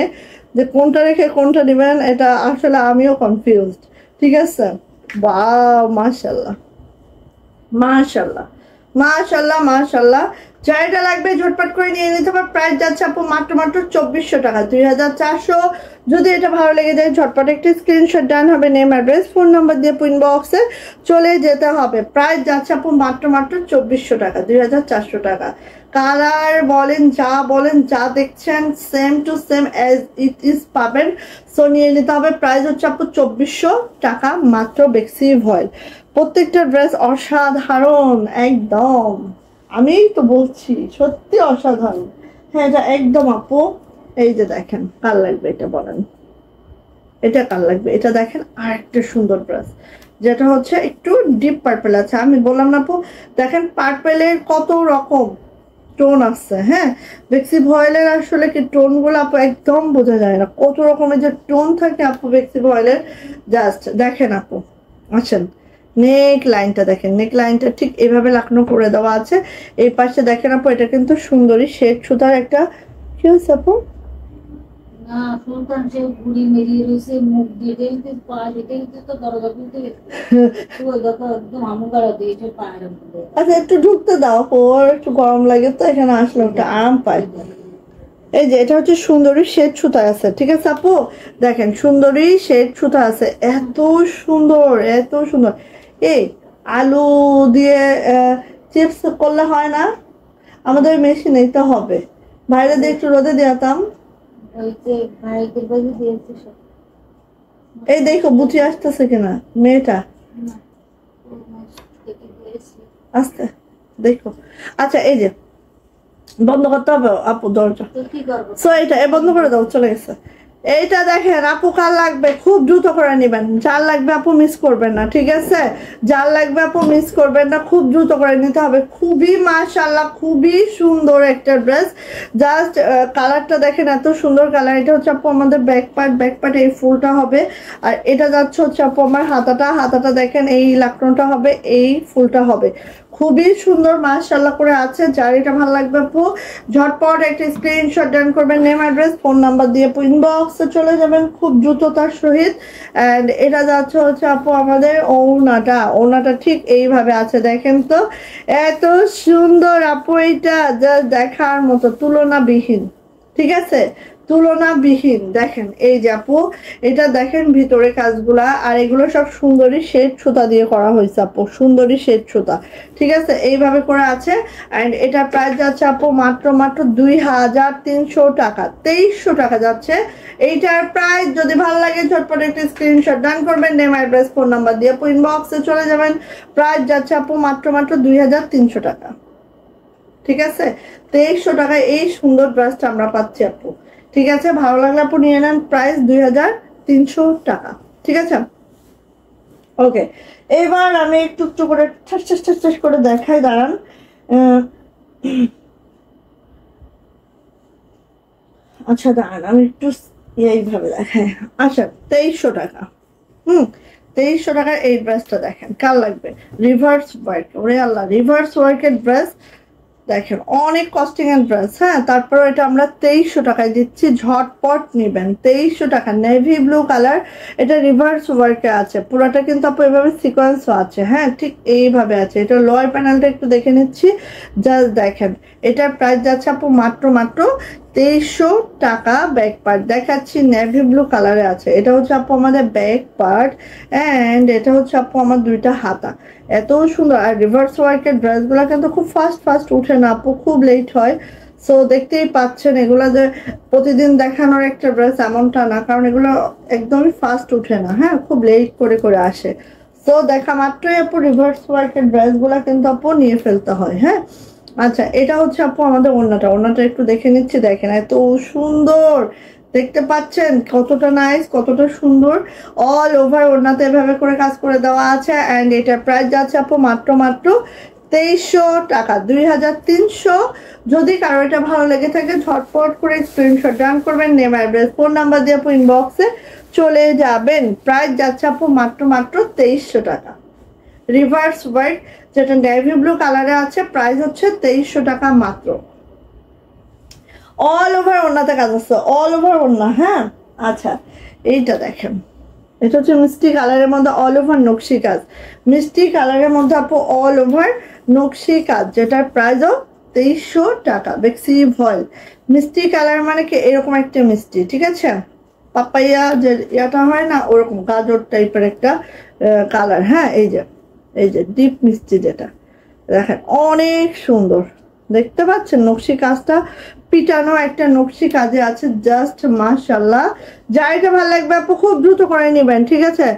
যে কোনটা রেখে কোনটা নিবেন এটা আসলে আমিও কনফিউজড। ঠিক আছে, বাহ মাশাল্লাহ মাশাল্লাহ মাশাল্লাহ মাশাল্লাহ, যাইটা লাগবে ঝটপট করে নিয়ে নিতে হবে। প্রাইস যাচ্ছে আপু মাত্র 2400 টাকা, 2400। যদি এটা ভালো লেগে যায় ঝটপট একটি স্ক্রিনশট ডান হবে, নেম অ্যাড্রেস ফোন নাম্বার দিয়ে পিন বক্সে চলে যেতে হবে। প্রাইস যাচ্ছে আপু মাত্র 2400 টাকা, 2400 টাকা। কালার বলেন যা দেখছেন same to same as it is পাবেন। সো নিয়ে নিতে হবে। প্রাইস হচ্ছে আপু 2400 টাকা মাত্র। বেক্সি ভয়েল, প্রত্যেকটা ড্রেস অসাধারণ একদম, আমি তো বলছি সত্যি অসাধারণ। হ্যাঁ এটা একদম আপু, এই যে দেখেন কার লাগবে এটা বলেন, এটা কার লাগবে, এটা দেখেন আর একটা সুন্দর ড্রেস যেটা হচ্ছে একটু ডিপ পার্পেল আছে। আমি বললাম না আপু, দেখেন পার্পেলের কত রকম টোন আছে, হ্যাঁ বেক্সি ভয়েলের আসলে কি টোন গুলো আপু একদম বোঝা যায় না, কত রকমের যে টোন থাকে আপু বেক্সি ভয়েলের। জাস্ট দেখেন আপু, আসেন নেক লাইনটা দেখেন, নেক লাইনটা ঠিক এইভাবে লাগানো করে দেওয়া আছে। এই পাশে দেখেন আপু, এটা কিন্তু সুন্দরী শেড সুতার একটা, কি হয়েছে আপু, না সুলতান সে ঘুরি মেরিয়ে রয়েছে, মুখ দিয়ে দেখতে পা দেখতে তো দরজা খুলতে ওই দেখো একদম আমুগাড়া দিয়েছে পায়ের মধ্যে। আচ্ছা একটু ঢুকতে দাও, ওর একটু গরম লাগে তো, এখানে আসলে একটা আরাম পায়। এই যে এটা হচ্ছে সুন্দরী শেড সুতা আছে। ঠিক আছে আপু, দেখেন সুন্দরী শেড সুতা আছে, এত সুন্দর এত সুন্দর। এই আলু দিয়ে চিপস করলে হয় না, আমাদের মেশিনেই তো হবে, বাইরে দিয়ে একটু রোদে দিতাম। ওই যে ভাইকে বলে দিয়েছে সব। এই দেখো বুঝি আসতেছে কিনা মেয়েটা, আস্তে দেখো। আচ্ছা এই যে বন্ধ করতে হবে আপু দরজা, তো কি করবো, সো এটা বন্ধ করে দাও, চলে গেছে। এইটা দেখেন আপু, কার লাগবে খুব দ্রুত করে নেবেন, যার লাগবে আপু মিস করবেন না, ঠিক আছে? যার লাগবে আপু মিস করবেন না, খুব দ্রুত করে নিতে হবে। খুবই মাশাআল্লাহ, খুবই সুন্দর একটা ড্রেস। জাস্ট কালারটা দেখেন, এত সুন্দর কালার। এটা হচ্ছে আপু আমাদের ব্যাক পার্ট এই ফুলটা হবে। আর এটা যাচ্ছে হচ্ছে আপু আমার হাতাটা দেখেন, এই লাকড়নটা হবে, এই ফুলটা হবে। খুবই সুন্দর মাশাআল্লাহ করে আছে। যার এটা ভালো লাগবে আপু ঝটপট একটা স্ক্রিনশট ডান করবেন, নেম অ্যাড্রেস ফোন নাম্বার দিয়ে ইনবক্সে চলে যাবেন খুব দ্রুততার সহিত। অ্যান্ড এটা যাচ্ছে হচ্ছে আপু আমাদের ওড়নাটা ঠিক এইভাবে আছে, দেখেন তো এত সুন্দর আপু, এইটা যা দেখার মতো, তুলনাবিহীন, ঠিক আছে? তুলনাবিহীন। দেখেন এই যে আপু, এটা দেখেন ভিতরে কাজগুলা, আর এগুলো সব সুন্দরী শেড সুতা দিয়ে করা হয়েছে আপু, সুন্দরী শেড সুতা, ঠিক আছে? এইভাবে করে আছে। অ্যান্ড এটা প্রাইস যাচ্ছে আপু মাত্র 2300 টাকা, 2300 টাকা যাচ্ছে এইটার প্রাইস। যদি ভালো লাগে ঝটপট একটা স্ক্রিনশট ডান করবেন, নেম অ্যাড্রেস ফোন নাম্বার দিয়ে ইনবক্সে চলে যাবেন। প্রাইস যাচ্ছে আপু মাত্র 2300 টাকা, ঠিক আছে? 2300 টাকায় এই সুন্দর ড্রেসটা আমরা পাচ্ছি আপু, ঠিক আছে? ভালো লাগলে আপু নিয়ে নেন, প্রাইস 2300 টাকা, ঠিক আছে? ওকে, এবার আমি একটু একটু করে ঠাস করে দেখাই, দাঁড়ান। আচ্ছা দাঁড়ান, আমি একটু এইভাবে দেখাই। আচ্ছা 2300 টাকা, 2300 টাকার এই ড্রেসটা দেখেন, কার লাগবে? রিভার্স ওয়ার্ক, ওরে আল্লাহ, রিভার্স ওয়ার্কের ড্রেস দেখেন, অনেক কস্টিং এর ড্রেস। হ্যাঁ, তারপর এটা আমরা 2300 টাকায় দিচ্ছি, ঝটপট নিবেন। 2300 টাকা, নেভি ব্লু কালার, এটা রিভার্স ওয়ার্কে আছে পুরোটা, কিন্তু আপু এভাবে সিকোয়েন্সও আছে। হ্যাঁ, ঠিক এইভাবে আছে। এটা লোয়ার প্যানেলটা একটু দেখে নিচ্ছি, জাস্ট দেখেন। এটার প্রাইস যাচ্ছে আপু মাত্র 2300 টাকা। ব্যাক পার্ট দেখাচ্ছি, নেভি ব্লু কালারে আছে। এটা হচ্ছে আপু আমাদের ব্যাক পার্ট, অ্যান্ড এটা হচ্ছে আপু আমার দুইটা হাতা, এত সুন্দর। আর রিভার্স ওয়ার্কের ড্রেসগুলো কিন্তু খুব ফাস্ট উঠে না আপু, খুব লেট হয়। সো দেখতেই পাচ্ছেন, এগুলো যে প্রতিদিন দেখানোর একটা ড্রেস এমনটা না, কারণ এগুলো একদমই ফাস্ট উঠে না। হ্যাঁ, খুব লেট করে আসে। সো দেখা মাত্রই আপু রিভার্স ওয়ার্কের ড্রেসগুলো কিন্তু আপু নিয়ে ফেলতে হয়। হ্যাঁ, আচ্ছা এটা হচ্ছে আপু আমাদের ওড়নাটা একটু দেখে নিচ্ছি, দেখেন এত সুন্দর, দেখতে পাচ্ছেন কতটা নাইস, কতটা সুন্দর। অল ওভার ওড়নাতে এভাবে করে কাজ করে দেওয়া আছে। অ্যান্ড এটার প্রাইস যাচ্ছে আপু মাত্র 2300 টাকা, 2300। যদি কারো এটা ভালো লেগে থাকে ঝটপট করে স্ক্রিনশট ডান করবেন, নেম অ্যাড্রেস ফোন নাম্বার দিয়ে আপু ইনবক্সে চলে যাবেন। প্রাইস যাচ্ছে আপু মাত্র 2300 টাকা। রিভার্স ওয়ার্ক যেটা নেভি ব্লু কালারে আছে, প্রাইস হচ্ছে 2300 টাকা মাত্র। অল ওভার ওড়নাতে কাজ আছে, অল ওভার ওড়না। হ্যাঁ, আচ্ছা এইটা দেখেন, এটা হচ্ছে মিষ্টি কালারের মধ্যে অল ওভার নকশি কাজ, মিষ্টি কালারের মধ্যে আপু অল ওভার নকশি কাজ, যেটার প্রাইসও 2300 টাকা। বেক্সি ভয়েল মিষ্টি কালার মানে কি এরকম একটা মিষ্টি, ঠিক আছে? পাপাইয়া যে ইয়াটা হয় না, ওরকম গাজর টাইপের একটা কালার। হ্যাঁ, এই যে ডিপ মিষ্টি, যেটা দেখেন অনেক সুন্দর, দেখতে পাচ্ছেন নকশি কাজটা, পিটানো একটা নকশি কাজে আছে, জাস্ট মাশাআল্লাহ। যার এটা ভালো লাগবে আপু খুব দ্রুত করে নেবেন, ঠিক আছে?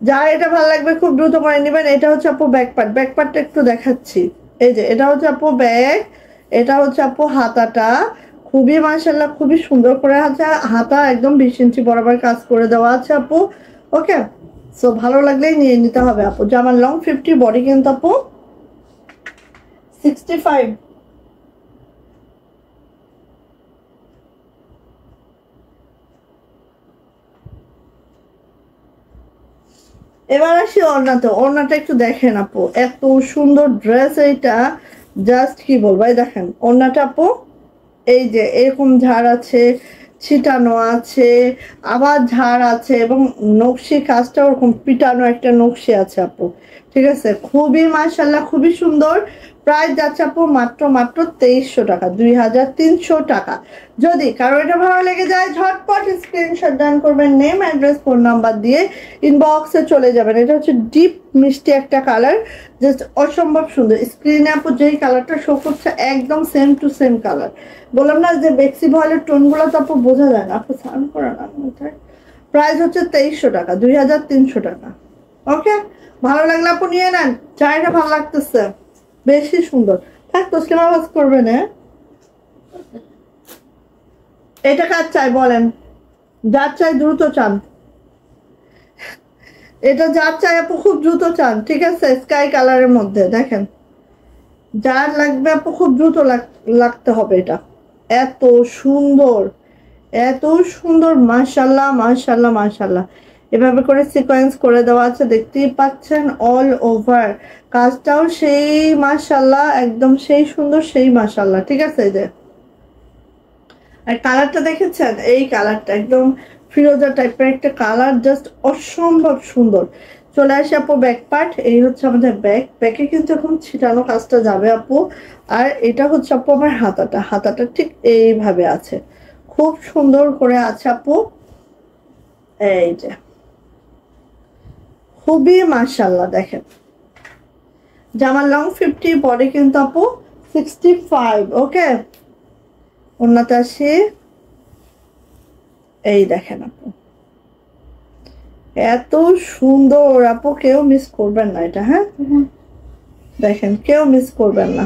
যার এটা ভালো লাগবে খুব দ্রুত করে নেবেন। এটা হচ্ছে আপু ব্যাক পার্টটা একটু দেখাচ্ছি। এই যে এটা হচ্ছে আপু ব্যাক, এটা হচ্ছে আপু হাতাটা, খুবই মাশাআল্লাহ, খুবই সুন্দর করে আছে হাতা, একদম 20 ইঞ্চি বরাবর কাজ করে দেওয়া আছে আপু। ওকে, সো ভালো লাগলেই নিয়ে নিতে হবে আপু। জামার লং 50, বডি কিন্তু আপু 65। এবার আসি ওড়নাতে, ওড়নাটা একটু দেখেন আপু, এত সুন্দর ড্রেস এইটা, জাস্ট কি বলবো। এই দেখেন ওড়নাটা আপু, এই যে এরকম ঝাড় আছে, ছিটানো আছে, আবার ঝাড় আছে, এবং নকশি কাজটা ওরকম পিটানো একটা নকশি আছে আপু, ঠিক আছে? খুবই মাশাআল্লাহ, খুবই সুন্দর। প্রাইস যাচ্ছে আপু মাত্র 2300 টাকা, 2300 টাকা। যদি কারো এটা ভালো লেগে যায় ঝটপট স্ক্রিনশট ডান করবেন, নেম অ্যাড্রেস ফোন নাম্বার দিয়ে ইনবক্সে চলে যাবেন। এটা হচ্ছে ডিপ মিষ্টি একটা কালার, জাস্ট অসম্ভব সুন্দর। স্ক্রিনে আপু যেই কালারটা শো করছে একদম সেম টু সেম কালার। বললাম না যে বেক্সি ভয়েলের টোনগুলো তো আপু বোঝা যায় না, আপু সান করে না। প্রাইস হচ্ছে 2300 টাকা, 2300 টাকা। ওকে, ভালো লাগলে আপু নিয়ে নেন, চাইটা ভালো লাগতেছে, বেশি সুন্দর। থাক তসলিমা বাস করবেন। হ্যাঁ, এটা কাজ চাই বলেন? যার চাই দ্রুত চান, এটা যার চাই আপু খুব দ্রুত চান, ঠিক আছে? স্কাই কালারের মধ্যে দেখেন, যার লাগবে আপু খুব দ্রুত লাগতে হবে। এটা এত সুন্দর, এত সুন্দর, মাশাল্লাহ মাশাল্লাহ মাশাল্লাহ। এভাবে করে সিকোয়েন্স করে দেওয়া আছে, দেখতেই পাচ্ছেন অল ওভার কাজটাও সেই মাশাল্লাহ, একদম সেই সুন্দর, সেই মাশাল্লাহ, ঠিক আছে? এই যে আর কালারটা দেখেছেন, এই কালারটা একদম ফিরোজা টাইপের একটা কালার, জাস্ট অসম্ভব সুন্দর। চলে আসে আপু ব্যাক পার্ট, এই হচ্ছে আমাদের ব্যাকে কিন্তু এখন ছিটানো কাজটা যাবে আপু। আর এটা হচ্ছে আপু আমার হাতাটা, হাতাটা ঠিক এইভাবে আছে, খুব সুন্দর করে আছে আপু। এই যে খুবই মাশাল্লাহ, দেখেন জামার লং 50, বডি কিন্তু আপু 65। ওকে, ওন্নাতে আসি, এই দেখেন আপু এত সুন্দর আপু, কেউ মিস করবেন না এটা। হ্যাঁ দেখেন, কেউ মিস করবেন না।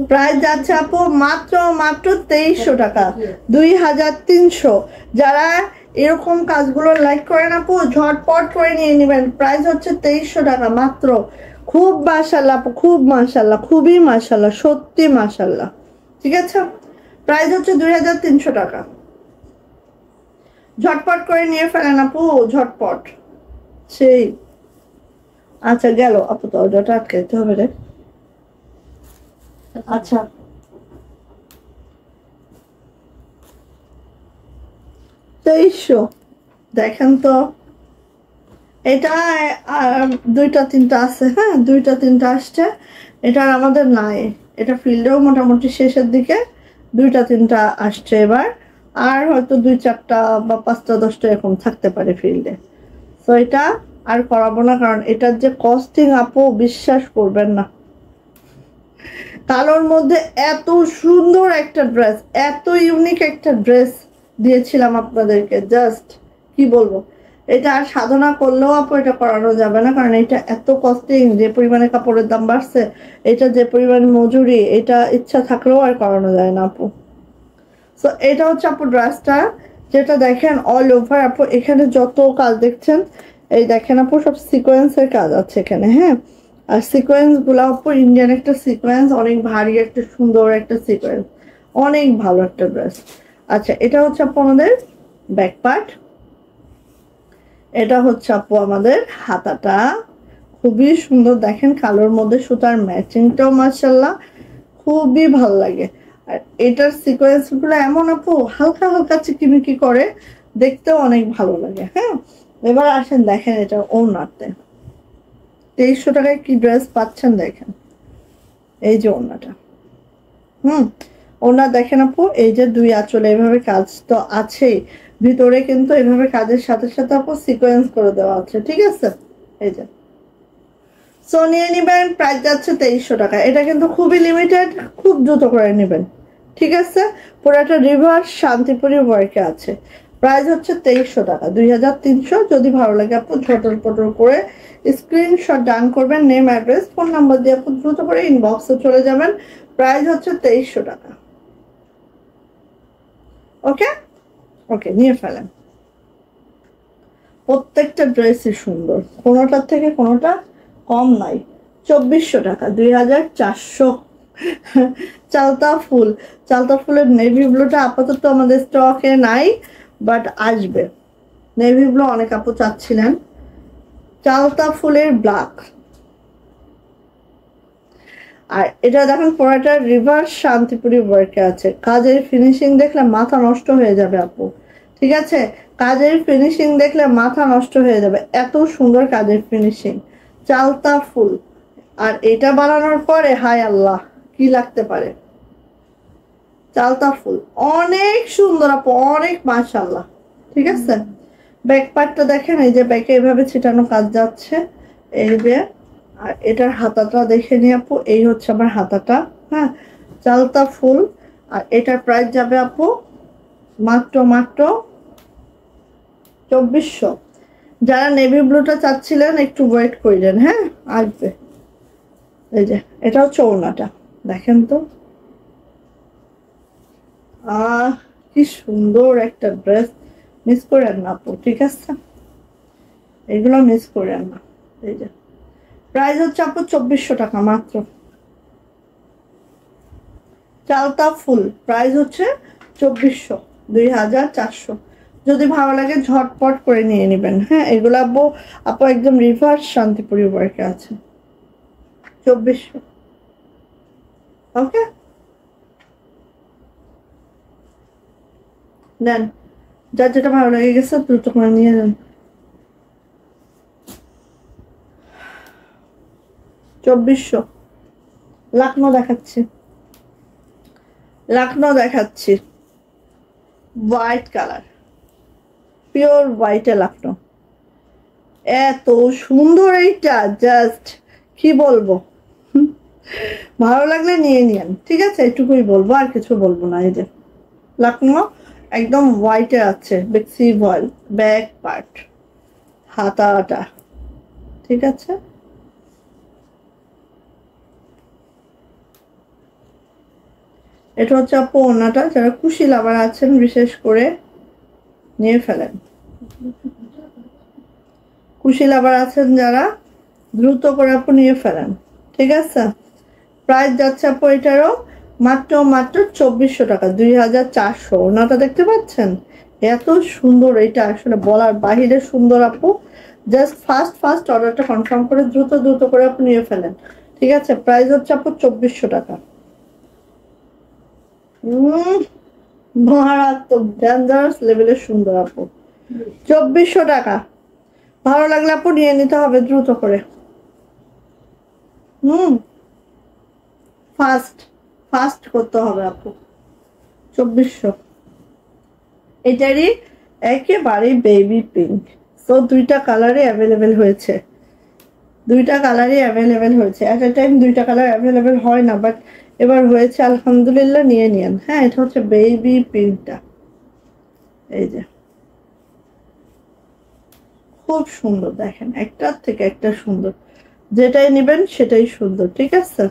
প্রাইস যাচ্ছে আপু মাত্র মাত্র 2300 টাকা, 2300। যারা এরকম কাজগুলো লাইক করেন আপু ঝটপট করে নিয়ে নেবেন। প্রাইস হচ্ছে 2300 টাকা মাত্র। খুব মাশাল্লাহ আপু, খুব মাশাল্লাহ, খুবই মাশাল্লাহ, সত্যি মাশাল্লাহ, ঠিক আছে? প্রাইস হচ্ছে 2300 টাকা। ঝটপট করে নিয়ে ফেলেন আপু, ঝটপট। সেই আচ্ছা গেল আপু, তো ওটা আটকাইতে হবে রে। আচ্ছা 2300 দেখেন তো, এটা দুইটা তিনটা আছে, হ্যাঁ দুইটা তিনটা আসছে, এটা আর আমাদের নাই। এটা ফিল্ডেও মোটামুটি শেষের দিকে দুইটা তিনটা আসছে এবার, আর হয়তো 2-4টা বা 5টা 10টা এরকম থাকতে পারে ফিল্ডে। তো এটা আর করাবো না, কারণ এটার যে কস্টিং আপু বিশ্বাস করবেন না। কালোর মধ্যে এত সুন্দর একটা ড্রেস, এত ইউনিক একটা ড্রেস দিয়েছিলাম আপনাদেরকে, জাস্ট কি বলবো। এটা আর সাধনা করলেও আপু এটা করানো যাবে না, কারণ এটা এত কস্টিং, যে পরিমাণে কাপড়ের দাম বাড়ছে, এটা যে পরিমাণ মজুরি, এটা ইচ্ছা থাকলেও আর করানো যায় না আপু। তো এটা হচ্ছে আপু ড্রেসটা, যেটা দেখেন অল ওভার আপু, এখানে যত কাজ দেখছেন, এই দেখেন আপু সব সিকোয়েন্সের কাজ আছে এখানে। হ্যাঁ, আর সিকোয়েন্স গুলো আপু ইন্ডিয়ান একটা সিকোয়েন্স, অনেক ভারী একটা সুন্দর একটা সিকোয়েন্স, অনেক ভালো একটা ড্রেস। আচ্ছা এটা হচ্ছে আপু আমাদের ব্যাক পার্ট, এটা হচ্ছে আপু আমাদের হাতাটা, খুবই সুন্দর দেখেন, কালোর মধ্যে সুতার ম্যাচিংটাও মাশাআল্লাহ খুবই ভালো লাগে। আর এটার সিকোয়েন্স গুলো এমন আপু হালকা হালকা চিকিমিকি করে, দেখতেও অনেক ভালো লাগে। হ্যাঁ, এবার আসেন দেখেন এটা ওড়নাতে 2300 টাকায় কি ড্রেস পাচ্ছেন দেখেন, এই যে ওড়নাটা, ওড়না দেখেন আপু, এই যে দুই আঁচলে এভাবে কাজ তো আছেই, ভিতরে কিন্তু এভাবে কাজের সাথে সাথে আপু সিকোয়েন্স করে দেওয়া আছে, ঠিক আছে? এই যে সো নিয়ে নিবেন, প্রাইস যাচ্ছে 2300 টাকা। এটা কিন্তু খুবই লিমিটেড, খুব দ্রুত করে নেবেন, ঠিক আছে? পুরোটা রিভার্স শান্তিপুরি ওয়ার্কে আছে। প্রাইস হচ্ছে 2300 টাকা, 2300। যদি ভালো লাগে আপু ঝটল পটল করে স্ক্রিনশট ডান করবেন, নেম অ্যাড্রেস ফোন নাম্বার দিয়ে আপু দ্রুত করে ইনবক্সে চলে যাবেন। প্রাইস হচ্ছে 2300 টাকা। ওকে ওকে, নিয়ে ফেলেন। প্রত্যেকটা ড্রেসই সুন্দর, কোনোটার থেকে কোনোটা কম নাই। 2400 টাকা, 2400। চালতা ফুল, চালতা ফুলের নেভি ব্লুটা আপাতত আমাদের স্টকে নাই, বাট আসবে। নেভি ব্লু অনেক আপু চাচ্ছিলেন, চালতা ফুলের ব্ল্যাক। আর এটা দেখেন পুরোটা রিভার্স শান্তিপুরি ওয়ার্কে আছে, কাজের ফিনিশিং দেখলে মাথা নষ্ট হয়ে যাবে আপু, ঠিক আছে? কাজের ফিনিশিং দেখলে মাথা নষ্ট হয়ে যাবে, এত সুন্দর কাজের ফিনিশিং, চালতা ফুল। আর এটা বানানোর পরে হায় আল্লাহ কি লাগতে পারে, চালতা ফুল অনেক সুন্দর আপু, অনেক মাশাআল্লাহ, ঠিক আছে? ব্যাক পার্টটা দেখেন, এই যে ব্যাকে এভাবে ছিটানো কাজ যাচ্ছে, এই যে। আর এটার হাতাটা দেখে নি আপু, এই হচ্ছে আমার হাতাটা, হ্যাঁ চালতা ফুল। আর এটার প্রাইস যাবে আপু মাত্র মাত্র 2400। যারা নেভি ব্লুটা চাচ্ছিলেন একটু ওয়েট করলেন, হ্যাঁ আসবে। এই যে এটা হচ্ছে ওড়নাটা, দেখেন তো কি সুন্দর একটা ড্রেস, মিস করেন না আপু, ঠিক আছে? এগুলো মিস করেন না। এই যে প্রাইস হচ্ছে আপু 2400 টাকা মাত্র। চালতা ফুল প্রাইস হচ্ছে 2400, 2400। যদি ভালো লাগে ঝটপট করে নিয়ে নেবেন। হ্যাঁ, এগুলো আপু আপু একদম রিভার্স শান্তিপুরি ওয়ার্কে আছে। 2400। ওকে, নেন, যার যেটা ভালো লেগে গেছে দ্রুত করে নিয়ে নেন। 2400। লাকনো দেখাচ্ছি, লাকনো দেখাচ্ছি, হোয়াইট কালার, পিওর হোয়াইটে লাকনো। এত সুন্দর এইটা, জাস্ট কি বলবো, ভালো লাগলে নিয়ে নিন, ঠিক আছে? এটুকুই বলবো, আর কিছু বলবো না। এই যে লাকনো একদম হোয়াইটে আছে, বেক্সি ভয়েল, ব্যাক পার্ট, হাতাটা, ঠিক আছে? এটা হচ্ছে আপু ওড়নাটা, যারা খুশি লাভার আছেন বিশেষ করে নিয়ে ফেলেন। খুশি লাভার আছেন যারা, দ্রুত করে আপু নিয়ে ফেলেন, ঠিক আছে? প্রাইস যাচ্ছে আপু এটারও মাত্র 2400 টাকা, 2400। ওড়নাটা দেখতে পাচ্ছেন, এত সুন্দর, এটা আসলে বলার বাহিরে সুন্দর আপু। জাস্ট ফার্স্ট অর্ডারটা কনফার্ম করে দ্রুত দ্রুত করে আপনি নিয়ে ফেলেন, ঠিক আছে? প্রাইস হচ্ছে আপু 2400 টাকা। মারাত্মক ডেঞ্জারাস লেভেলের সুন্দর আপু, 2400 টাকা। ভালো লাগলে আপু নিয়ে নিতে হবে দ্রুত করে। ফাস্ট করতে হবে আপু। 2400। এটারই একেবারে বেবি পিঙ্ক। তো দুইটা কালারই অ্যাভেলেবেল হয়েছে, দুইটা কালারই অ্যাভেলেবেল হয়েছে। এট এ টাইম দুইটা কালার অ্যাভেলেবেল হয় না, বাট এবার হয়েছে, আলহামদুলিল্লাহ, নিয়ে নিন। হ্যাঁ, এটা হচ্ছে বেবি পিঙ্কটা। এই যে খুব সুন্দর, দেখেন একটার থেকে একটা সুন্দর, যেটাই নেবেন সেটাই সুন্দর, ঠিক আছে?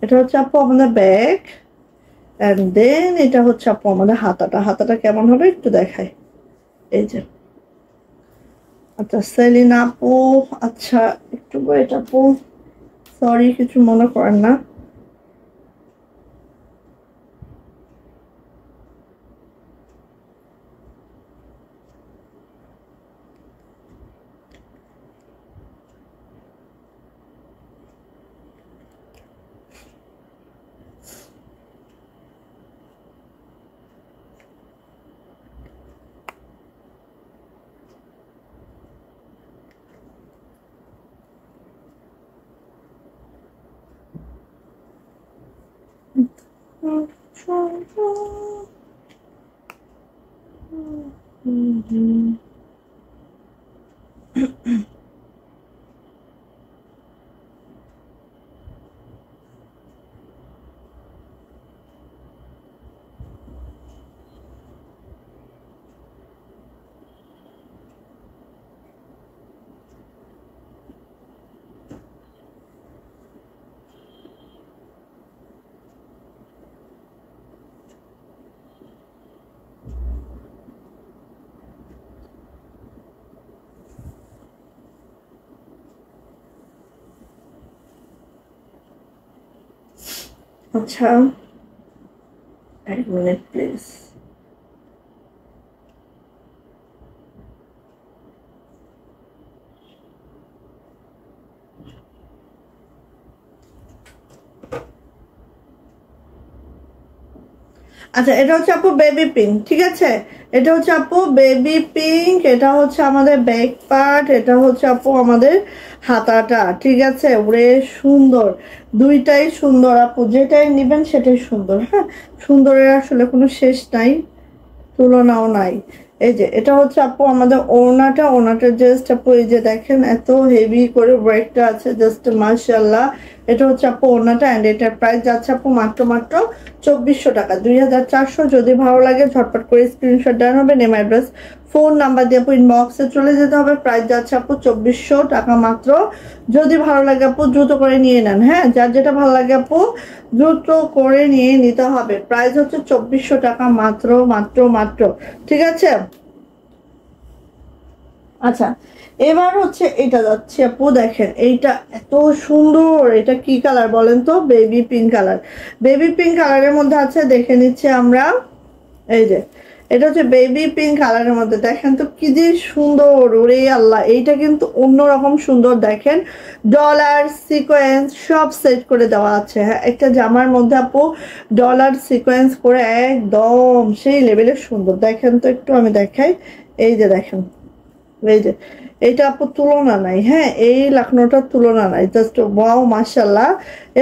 এটা হচ্ছে আপু আমাদের ব্যাগ, এন্ড দেন এটা হচ্ছে আপু আমাদের হাতাটা। হাতাটা কেমন হবে একটু দেখাই। এই যে, আচ্ছা সেলিনা আপু, আচ্ছা একটু ওয়েট আপু, সরি কিছু মনে করেন না। আচ্ছা এক মিনিট প্লিজ। আচ্ছা, এটা হচ্ছে আপু বেবি পিঙ্ক, ঠিক আছে? এটা হচ্ছে আপু বেবি পিঙ্ক, এটা হচ্ছে আমাদের ব্যাক পার্ট, এটা হচ্ছে আপু আমাদের হাতাটা, ঠিক আছে? ওরে সুন্দর, দুইটাই সুন্দর আপু, যেটাই নিবেন সেটাই সুন্দর। হ্যাঁ, সুন্দরের আসলে কোনো শেষ নাই, তুলনাও নাই। এই যে এটা হচ্ছে আপু আমাদের ওড়নাটা, ওড়নাটা জাস্ট আপু এই যে দেখেন এত হেভি করে ওয়ার্কটা আছে, জাস্ট মাশাআল্লাহ। এটা হচ্ছে আপু ওড়নাটা, এন্ড এটার প্রাইস যাচ্ছে আপু মাত্র 2400 টাকা, 2400। যদি ভালো লাগে ঝটপট করে স্ক্রিনশট দেওয়া হবে, নেম অ্যাড্রেস ফোন নাম্বার দিয়ে আপু ইনবক্সে চলে যেতে হবে। প্রাইস যাচ্ছে আপু 2400 টাকা মাত্র। যদি ভালো লাগে আপু দ্রুত করে নিয়ে নেন। হ্যাঁ, যার যেটা ভালো লাগে আপু দ্রুত করে নিয়ে নিতে হবে। প্রাইস হচ্ছে 2400 টাকা মাত্র, ঠিক আছে? আচ্ছা, এবার হচ্ছে এটা যাচ্ছে আপু, দেখেন এইটা এত সুন্দর। এটা কি কালার বলেন তো? Baby pink colour. Baby pink কালারের মধ্যে আছে, দেখে নিচ্ছি আমরা। এই যে এটা হচ্ছে বেবি পিঙ্ক কালারের মধ্যে, দেখেন তো কি যে সুন্দর। ওরে আল্লাহ, এইটা কিন্তু অন্যরকম সুন্দর। দেখেন ডলার সিকোয়েন্স সব সেট করে দেওয়া আছে। হ্যাঁ, একটা জামার মধ্যে আপু ডলার সিকোয়েন্স করে একদম সেই লেভেলের সুন্দর। দেখেন তো একটু আমি দেখাই। এই যে দেখেন, এই যে এইটা আপু তুলনা নাই। হ্যাঁ, এই লাখনোটার তুলনা নাই, জাস্ট ওয়াও মাশাল্লাহ।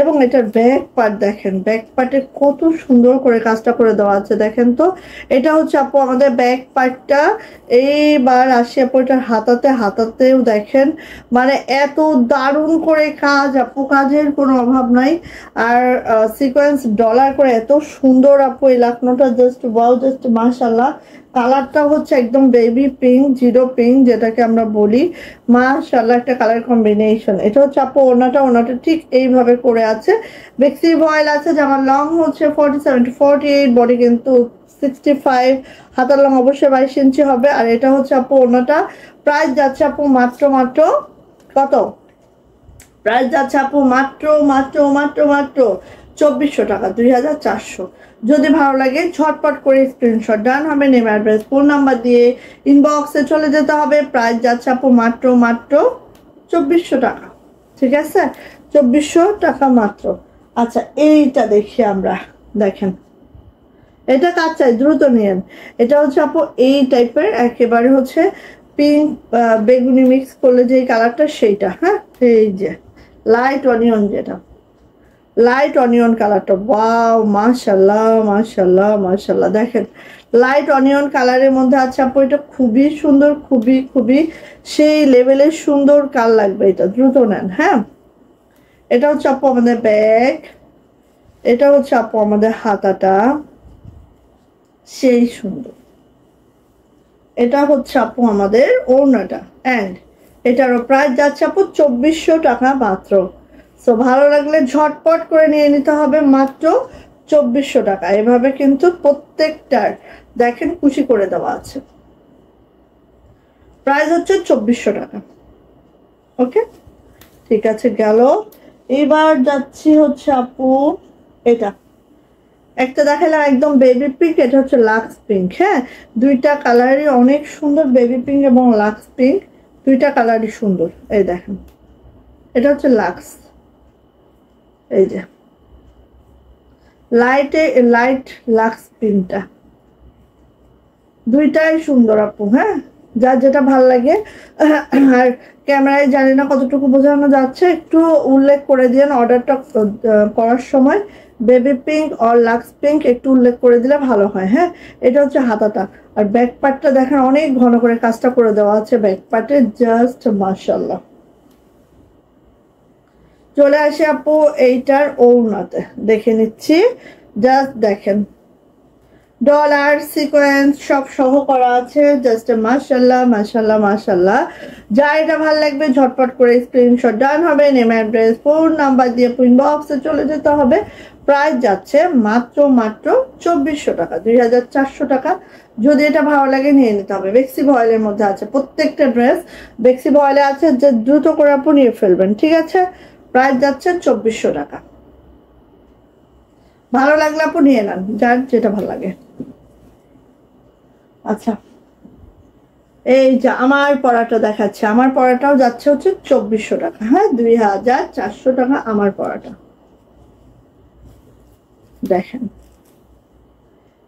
এবং এটার ব্যাক পার্ট দেখেন, ব্যাক পার্টে কত সুন্দর করে কাজটা করে দেওয়া আছে। দেখেন তো এটা হচ্ছে আপু আমাদের ব্যাক পার্টটা। এইবার আসি আপু এটার হাতাতেও দেখেন, মানে এত দারুণ করে কাজ আপু, কাজের কোনো অভাব নাই। আর সিকোয়েন্স ডলার করে এত সুন্দর আপু এই লাখনোটা, জাস্ট ওয়াও, জাস্ট মাশাল্লাহ। কালারটা হচ্ছে একদম বেবি পিঙ্ক, জিরো পিঙ্ক যেটাকে আমরা বলি। মাশাআল্লাহ একটা কালার কম্বিনেশন। এটা হচ্ছে আপু ওনাটা ঠিক এইভাবে করে আছে। বেক্সি ভয়েল আছে, জামার লং হচ্ছে 47 to 48, বডি কিন্তু 65, হাতার লং অবশ্যই 22 ইঞ্চি হবে। আর এটা হচ্ছে আপু ওনাটা। প্রাইস যাচ্ছে আপু মাত্র কত? প্রাইস যাচ্ছে আপু মাত্র 2400 টাকা, 2400। যদি ভালো লাগে ঝটপট করে স্ক্রিনশট ডান হবে, নেম অ্যাড্রেস ফোন নাম্বার দিয়ে ইনবক্সে চলে যেতে হবে। প্রাইস যাচ্ছে আপু মাত্র 2400 টাকা। ঠিক আছে, 2400 টাকা মাত্র। আচ্ছা, এইটা দেখি আমরা। দেখেন এটা কাঁচাই, দ্রুত নিয়েন। এটা হচ্ছে আপু এই টাইপের, একেবারে হচ্ছে পিঙ্ক বেগুনি মিক্স করলে যে কালারটা সেইটা। হ্যাঁ, এই যে লাইট অনিয়ন, যেটা লাইট অনিয়ন কালারটা, ওয়াও মাশাল্লাহ মাশাল্লাহ মাশাল্লাহ। দেখেন লাইট অনিয়ন কালারের মধ্যে আছে আপু, এটা খুবই সুন্দর, খুবই সেই লেভেলের সুন্দর। কাল লাগবে এটা, দ্রুত নেন। হ্যাঁ, এটা হচ্ছে আপু আমাদের ব্যাগ, এটা হচ্ছে আপু আমাদের হাতাটা, সেই সুন্দর। এটা হচ্ছে আপু আমাদের ওড়নাটা, অ্যান্ড এটারও প্রাইস যাচ্ছে আপু 2400 টাকা মাত্র। সো ভালো লাগলে ঝটপট করে নিয়ে নিতে হবে, মাত্র 2400 টাকা। এভাবে কিন্তু প্রত্যেকটার দেখেন খুশি করে দেওয়া আছে। প্রাইস হচ্ছে 2400 টাকা। ওকে, ঠিক আছে, গেল। এবার যাচ্ছি হচ্ছে আপু এটা একটা দেখালাম একদম বেবি পিঙ্ক, এটা হচ্ছে লাক্স পিঙ্ক। হ্যাঁ, দুইটা কালারই অনেক সুন্দর, বেবি পিঙ্ক এবং লাক্স পিঙ্ক, দুইটা কালারই সুন্দর। এই দেখেন এটা হচ্ছে লাক্স, এই যে লাইট লাক্স পিঙ্কটা, দুইটাই সুন্দর আপু। হ্যাঁ, যার যেটা ভাল লাগে। আর ক্যামেরায় জানি না কতটুকু বোঝানো যাচ্ছে, একটু উল্লেখ করে দিন অর্ডারটা করার সময়, বেবি পিঙ্ক আর লাক্স পিঙ্ক একটু উল্লেখ করে দিলে ভালো হয়। হ্যাঁ, এটা হচ্ছে হাতাটা। আর ব্যাক পার্টটা দেখেন অনেক ঘন করে কাজটা করে দেওয়া আছে ব্যাক পার্টে, জাস্ট মাশাআল্লাহ। চলে আসে আপু এইটার ওড়নাতে, দেখে নিচ্ছি। জাস্ট দেখেন ডলার সিকোয়েন্স সব সহ করা আছে, জাস্ট মাশাআল্লাহ মাশাআল্লাহ মাশাআল্লাহ। যা এটা ভালো লাগবে ঝটপট করে স্ক্রিনশট ডান হবে, নেম অ্যাড্রেস ফোন নাম্বার দিয়ে ইনবক্সে চলে যেতে হবে। প্রাইস যাচ্ছে মাত্র 2400 টাকা, 2400 টাকা। যদি এটা ভালো লাগে নিয়ে নিতে হবে। বেক্সি ভয়েলের মধ্যে আছে প্রত্যেকটা ড্রেস, বেক্সি ভয়েলে আছে, যে দ্রুত করে আপনি নিয়ে ফেলবেন। ঠিক আছে, প্রাইস যাচ্ছে 2400 টাকা। ভালো লাগলে আপু নিয়ে নেন, যার যেটা ভালো লাগে। আচ্ছা, এই যে আমার পড়াটা দেখাচ্ছে, আমার পড়াটাও যাচ্ছে হচ্ছে 2400 টাকা। হ্যাঁ, 2400 টাকা আমার পড়াটা। দেখেন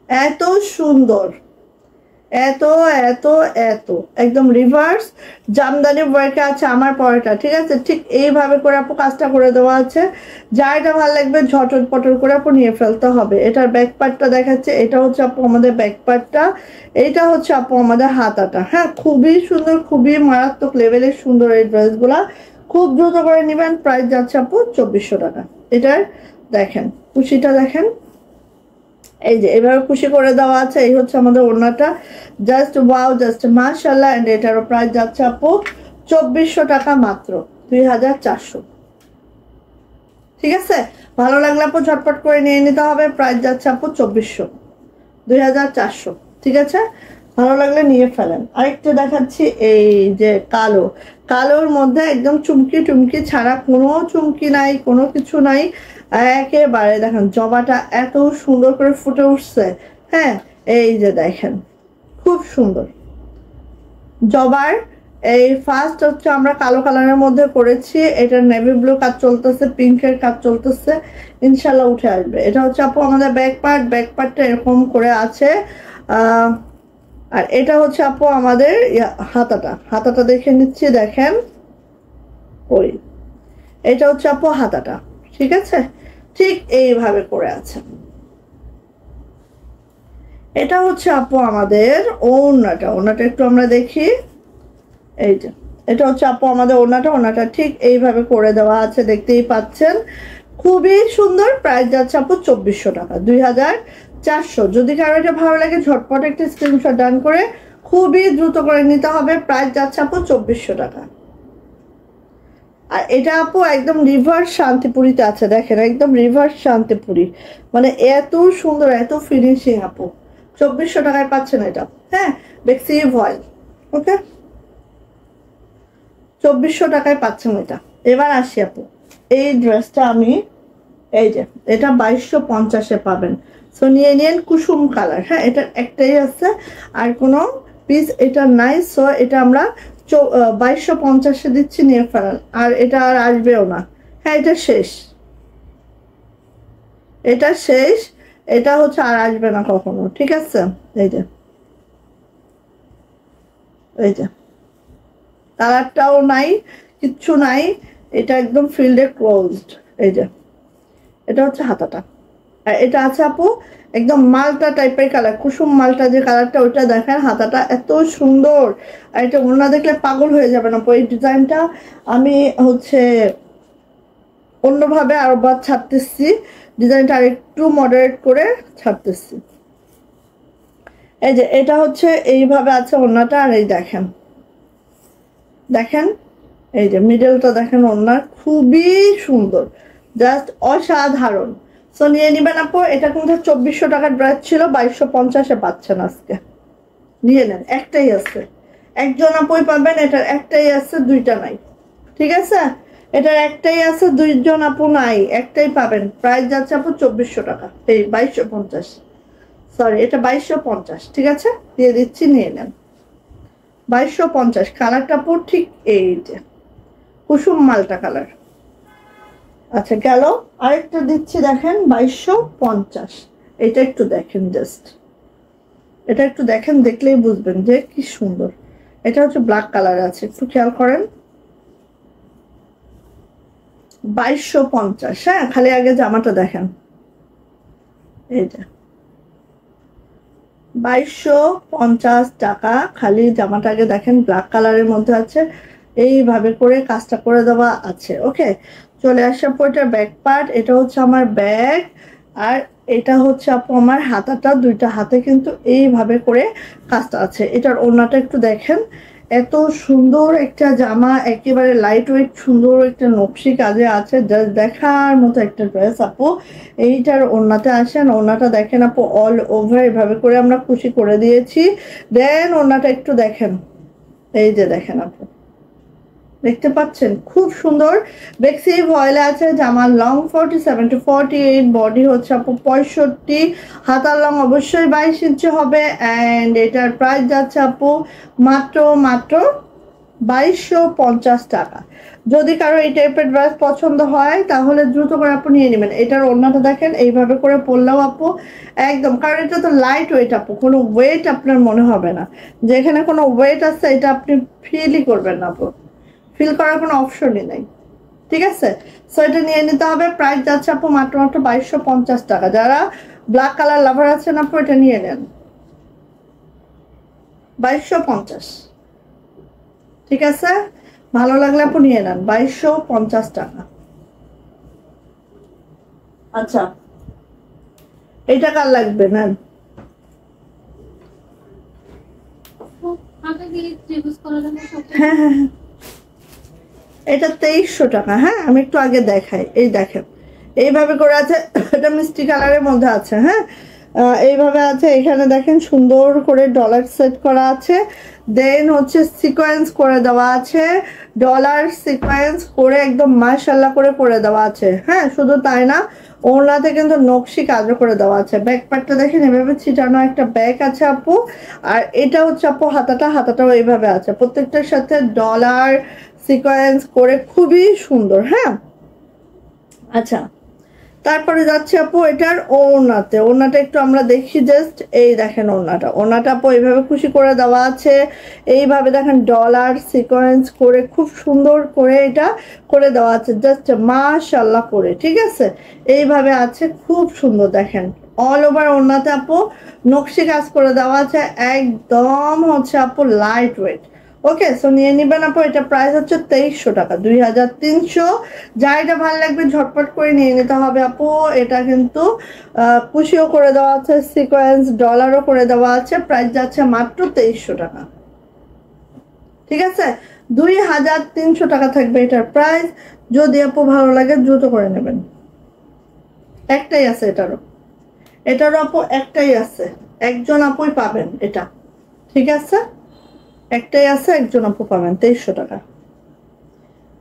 এত সুন্দর, এত এত এত একদম রিভার্স জামদানি ওয়ার্কে আছে আমার পড়াটা। ঠিক আছে, ঠিক এইভাবে করে আপু কাজটা করে দেওয়া আছে। যা এটা ভালো লাগবে ঝটট পটর করে আপু নিয়ে ফেলতে হবে। এটার ব্যাক পার্টটা দেখাচ্ছে, এটা হচ্ছে আপু আমাদের ব্যাক পার্টটা, এইটা হচ্ছে আপু আমাদের হাতাটা। হ্যাঁ, খুবই সুন্দর, খুবই মারাত্মক লেভেলের সুন্দর এই ড্রেসগুলা। খুব দ্রুত করে নেবেন। প্রাইস যাচ্ছে আপু 2400 টাকা। এটার দেখেন কুশিটা দেখেন, এই যে এভাবে খুশি করে দেওয়া আছে। এই হচ্ছে আমাদের ওড়নাটা, জাস্ট ওয়াও, জাস্ট মাশাআল্লাহ। এন্ড এটারও প্রাইস যাচ্ছে আপু 2400 টাকা মাত্র, 2400। ঠিক আছে, ভালো লাগলে আপু ঝটপট করে নিয়ে নিতে হবে। প্রাইস যাচ্ছে আপু 2400, 2400। ঠিক আছে, ভালো লাগলে নিয়ে ফেলেন। আরেকটা দেখাচ্ছি, এই যে কালো, কালোর মধ্যে একদম চুমকি টুমকি ছাড়া, কোনো চুমকি নাই, কোনো কিছু নাই, একেবারে দেখেন জবাটা এত সুন্দর করে ফুটে উঠছে। হ্যাঁ, এই যে দেখেন খুব সুন্দর জবার। এই ফার্স্ট হচ্ছে আমরা কালো কালারের মধ্যে করেছি, এটা নেভি ব্লু কাজ চলতেছে, পিঙ্কের কাজ চলতেছে, ইনশাল্লাহ উঠে আসবে। এটা হচ্ছে আপু আমাদের ব্যাক পার্ট, ব্যাক পার্টটা এরকম করে আছে। আর এটা হচ্ছে আপু আমাদের হাতাটা, হাতাটা দেখে নিচ্ছি, দেখেন ওই এটা হচ্ছে আপু হাতাটা, ঠিক আছে, ঠিক এইভাবে করে আছে। এটা হচ্ছে আপু আমাদের ওড়নাটা, ওড়নাটা একটু আমরা দেখি, এই যে এটা হচ্ছে আপু আমাদের ওড়নাটা, ওড়নাটা ঠিক এইভাবে করে দেওয়া আছে, দেখতেই পাচ্ছেন, খুবই সুন্দর। প্রাইস যাচ্ছে আপু 2400 টাকা, 2400। যদি কারো এটা ভালো লাগে ঝটপট একটা স্ক্রিনশট ডান করে খুবই দ্রুত করে নিতে হবে। প্রাইস যাচ্ছে আপু 2400 টাকা। আর এটা আপু একদম রিভার্স শান্তিপুরিতে আছে, দেখেন একদম রিভার্স শান্তিপুরি, মানে এত সুন্দর, এত ফিনিশিং আপু। 2400 টাকায় পাচ্ছেন এটা। হ্যাঁ, বেক্সি ভয়েল, ওকে, 2400 টাকায় পাচ্ছেন এটা। এবার আসি আপু, এই ড্রেসটা আমি, এই যে এটা 2250-এ পাবেন। সো নিয়ে নিন, কুসুম কালার। হ্যাঁ, এটার একটাই আছে, আর কোনো পিস এটা নাই। সো এটা আমরা 2250-এ দিচ্ছি, নিয়ে ফেলেন। আর এটা আর আসবেও না। হ্যাঁ, এটা শেষ, এটা শেষ, এটা হচ্ছে আর আসবে না কখনো, ঠিক আছে। এই যে, এই যে কালারটাও নাই, কিচ্ছু নাই, এটা একদম ফিল্ডে ক্লোজড। এই যে এটা হচ্ছে হাতাটা, আর এটা আছে আপু একদম মালটা টাইপের কালার, কুসুম মালটা যে কালারটা, ওইটা দেখেন, হাতাটা এত সুন্দর। আর এটা ওড়না দেখলে পাগল হয়ে যাবেন আপু। এই ডিজাইনটা আমি হচ্ছে অন্যভাবে আরো বার ছাড়তেছি, ডিজাইনটা আর একটু মডারেট করে ছাড়তেছি। এই যে এটা হচ্ছে এইভাবে আছে ওড়নাটা, আর এই দেখেন, দেখেন এই যে মিডলটা দেখেন, ওড়না খুবই সুন্দর, জাস্ট অসাধারণ। সো নিয়ে নিবেন আপু। এটা কিন্তু 2400 টাকার ড্রেস ছিল, 2250-এ পাচ্ছেন আজকে, নিয়ে নেন। একটাই আছে, একজন আপুই পাবেন, এটার একটাই আছে, দুইটা নাই, ঠিক আছে। এটার একটাই আছে, দুইজন আপু নাই, একটাই পাবেন। প্রাইস যাচ্ছে আপু 2400 টাকা, এই 2250, সরি এটা 2250, ঠিক আছে, দিয়ে দিচ্ছি, নিয়ে নেন। 2250 কালারটা আপু ঠিক এই যে কুসুম মালটা কালার। আচ্ছা গেল, আরেকটা দিচ্ছি, দেখেন 2250। এটা একটু দেখেন, জাস্ট এটা একটু দেখেন, দেখলেই বুঝবেন যে কি সুন্দর। এটা হচ্ছে ব্ল্যাক কালার আছে, একটু খেয়াল করেন। 2250। হ্যাঁ, খালি আগে জামাটা দেখেন, এই যে 2250 টাকা, খালি জামাটা আগে দেখেন, ব্ল্যাক কালারের মধ্যে আছে, এইভাবে করে কাজটা করে দেওয়া আছে। ওকে, চলে আসা পর ব্যাক পার্ট, এটা হচ্ছে আমার ব্যাগ, আর এটা হচ্ছে আপু আমার হাতাটা, দুইটা হাতে কিন্তু এইভাবে করে কাজটা আছে। এটার ওড়নাটা একটু দেখেন, এত সুন্দর একটা জামা, একেবারে লাইট ওয়েট, সুন্দর একটা নকশি কাজে আছে, জাস্ট দেখার মতো একটা ড্রেস আপু। এইটার ওড়নাতে আসেন, ওড়নাটা দেখেন আপু, অল ওভার এভাবে করে আমরা খুশি করে দিয়েছি। দেন ওড়নাটা একটু দেখেন, এই যে দেখেন আপু, দেখতে পাচ্ছেন খুব সুন্দর। বেক্সি ভয়েলে আছে, জামার লং 47 to 48, বডি হচ্ছে আপু 65, হাতার লং অবশ্যই 22 ইঞ্চি হবে। অ্যান্ড এটার প্রাইস যাচ্ছে আপু মাত্র 2250 টাকা। যদি কারো এই টাইপের ড্রেস পছন্দ হয় তাহলে দ্রুত করে আপু নিয়ে নেবেন। এটার ওড়নাটা দেখেন, এইভাবে করে পরলেও আপু একদম, কারণ এটা তো লাইট ওয়েট আপু, কোনো ওয়েট আপনার মনে হবে না যে এখানে কোনো ওয়েট আছে, এটা আপনি ফিলই করবেন না আপু, ফিল করার কোনো অপশনই নাই, ঠিক আছে। সো এটা নিয়ে নিতে হবে। প্রাইস যাচ্ছে আপু মাত্র 2250 টাকা। যারা ব্ল্যাক কালার লাভার আছেন আপু, এটা নিয়ে নেন, 2250, ঠিক আছে। ভালো লাগলে আপু নিয়ে নেন, 2250 টাকা। আচ্ছা, এইটা কার লাগবে? নেন। হ্যাঁ হ্যাঁ হ্যাঁ, এটা 2300 টাকা। হ্যাঁ, আমি একটু আগে দেখাই, এই দেখেন এইভাবে করে আছে, এটা মিষ্টি কালারের মধ্যে আছে। হ্যাঁ, এইভাবে আছে। এখানে দেখেন সুন্দর করে ডলার সেট করা আছে, দেন হচ্ছে সিকোয়েন্স করে দেওয়া আছে, ডলার সিকোয়েন্স করে একদম মাশাআল্লাহ করে দেওয়া আছে। হ্যাঁ, শুধু তাই না, ওনাতে কিন্তু নকশি কাজও করে দেওয়া আছে। ব্যাক পার্টটা দেখেন এভাবে ছিটানো একটা ব্যাগ আছে আপু। আর এটা হচ্ছে আপু হাতাটাও এইভাবে আছে, প্রত্যেকটার সাথে ডলার সিকোয়েন্স করে খুবই সুন্দর। হ্যাঁ, আচ্ছা, তারপরে যাচ্ছে আপু এটার ওড়নাটা একটু আমরা দেখি জাস্ট। এই দেখেন ওড়নাটা আপু এইভাবে খুশি করে দেওয়া আছে, এইভাবে দেখেন ডলার সিকোয়েন্স করে খুব সুন্দর করে এটা করে দেওয়া আছে, জাস্ট মাশাআল্লাহ করে। ঠিক আছে, এইভাবে আছে, খুব সুন্দর। দেখেন অল ওভার ওড়নাতে আপু নকশি কাজ করে দেওয়া আছে, একদম হচ্ছে আপু লাইট ওয়েট। ওকে, সো নিয়ে নিবেন আপু। এটা প্রাইস হচ্ছে 2300 টাকা, 2300। যা এটা ভালো লাগবে ঝটপট করে নিয়ে নিতে হবে আপু। এটা কিন্তু কুশিও করে দেওয়া আছে, সিকোয়েন্স ডলারও করে দেওয়া আছে, প্রাইস যাচ্ছে মাত্র 2300 টাকা। ঠিক আছে, 2300 টাকা থাকবে এটার প্রাইস। যদি আপু ভালো লাগে দ্রুত করে নেবেন। একটাই আছে এটারও আপু একটাই আছে, একজন আপুই পাবেন এটা। ঠিক আছে, একটাই আছে, একজন আপু পাবেন 2300 টাকা।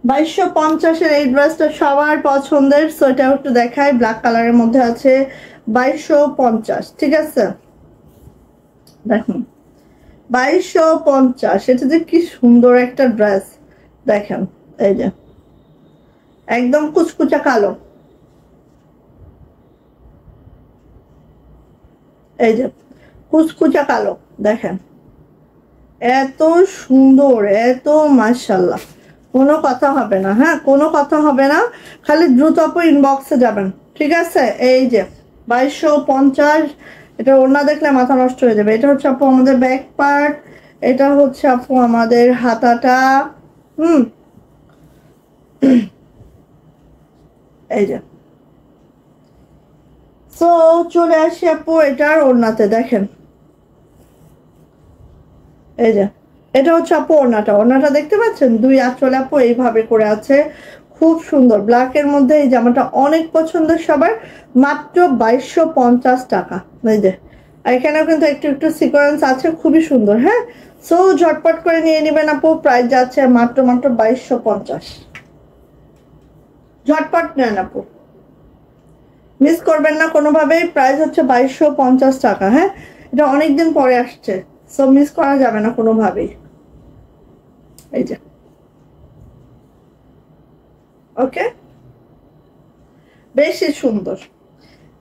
2250-এর এই ড্রেসটা সবার পছন্দের, সো এটাও একটু দেখাই। ব্ল্যাক কালারের মধ্যে আছে, 2250। ঠিক আছে, দেখুন 2250। এটা যে কি সুন্দর একটা ড্রেস দেখেন, এই যে একদম কুচকুচা কালো, এই যে কুচকুচা কালো দেখেন, এত সুন্দর, এত মাশাআল্লাহ, কোনো কথা হবে না। হ্যাঁ, কোনো কথা হবে না, খালি দ্রুত আপু ইনবক্সে যাবেন। ঠিক আছে, এই যে 2250। এটা ওড়না দেখলে মাথা নষ্ট হয়ে যাবে। এটা হচ্ছে আপু আমাদের ব্যাক পার্ট, এটা হচ্ছে আপু আমাদের হাতাটা। এই যে, সো চলে আসি আপু এটার ওড়নাতে। দেখেন এই যে, এটা হচ্ছে আপু ওড়নাটা দেখতে পাচ্ছেন, দুই আঁচল আপু এইভাবে করে আছে, খুব সুন্দর। ব্ল্যাকের মধ্যে এই জামাটা অনেক পছন্দের সবার, মাত্র 2250 টাকা। এই যে, আর এখানেও কিন্তু একটু একটু সিকোয়েন্স আছে, খুবই সুন্দর। হ্যাঁ, সো ঝটপট করে নিয়ে নেবেন আপু, প্রাইস যাচ্ছে মাত্র 2250। ঝটপট নেন আপু, মিস করবেন না কোনোভাবেই। প্রাইস হচ্ছে 2250 টাকা। হ্যাঁ, এটা অনেকদিন পরে আসছে, সো মিস করা যাবে না কোনোভাবেই। এই যে, ওকে, বেশি সুন্দর,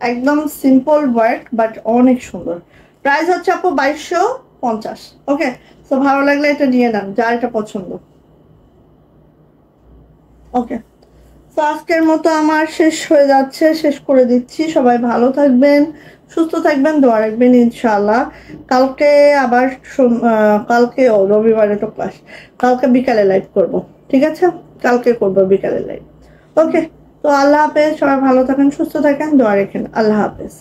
একদম সিম্পল ওয়ার্ক বাট অনেক সুন্দর। প্রাইস হচ্ছে আপু 2250। ওকে, সো ভালো লাগলে এটা নিয়ে নেন, যার এটা পছন্দ। ওকে, তো আজকের মতো আমার শেষ হয়ে যাচ্ছে, শেষ করে দিচ্ছি। সবাই ভালো থাকবেন, সুস্থ থাকবেন, দোয়া রাখবেন ইনশাআল্লাহ। কালকে আবার কালকে রবিবারে তো ক্লাস, কালকে বিকালে লাইভ করব। ঠিক আছে, কালকে করব বিকালে লাইভ। ওকে, তো আল্লাহ হাফেজ, সবাই ভালো থাকেন, সুস্থ থাকেন, দোয়া রাখেন। আল্লাহ হাফেজ।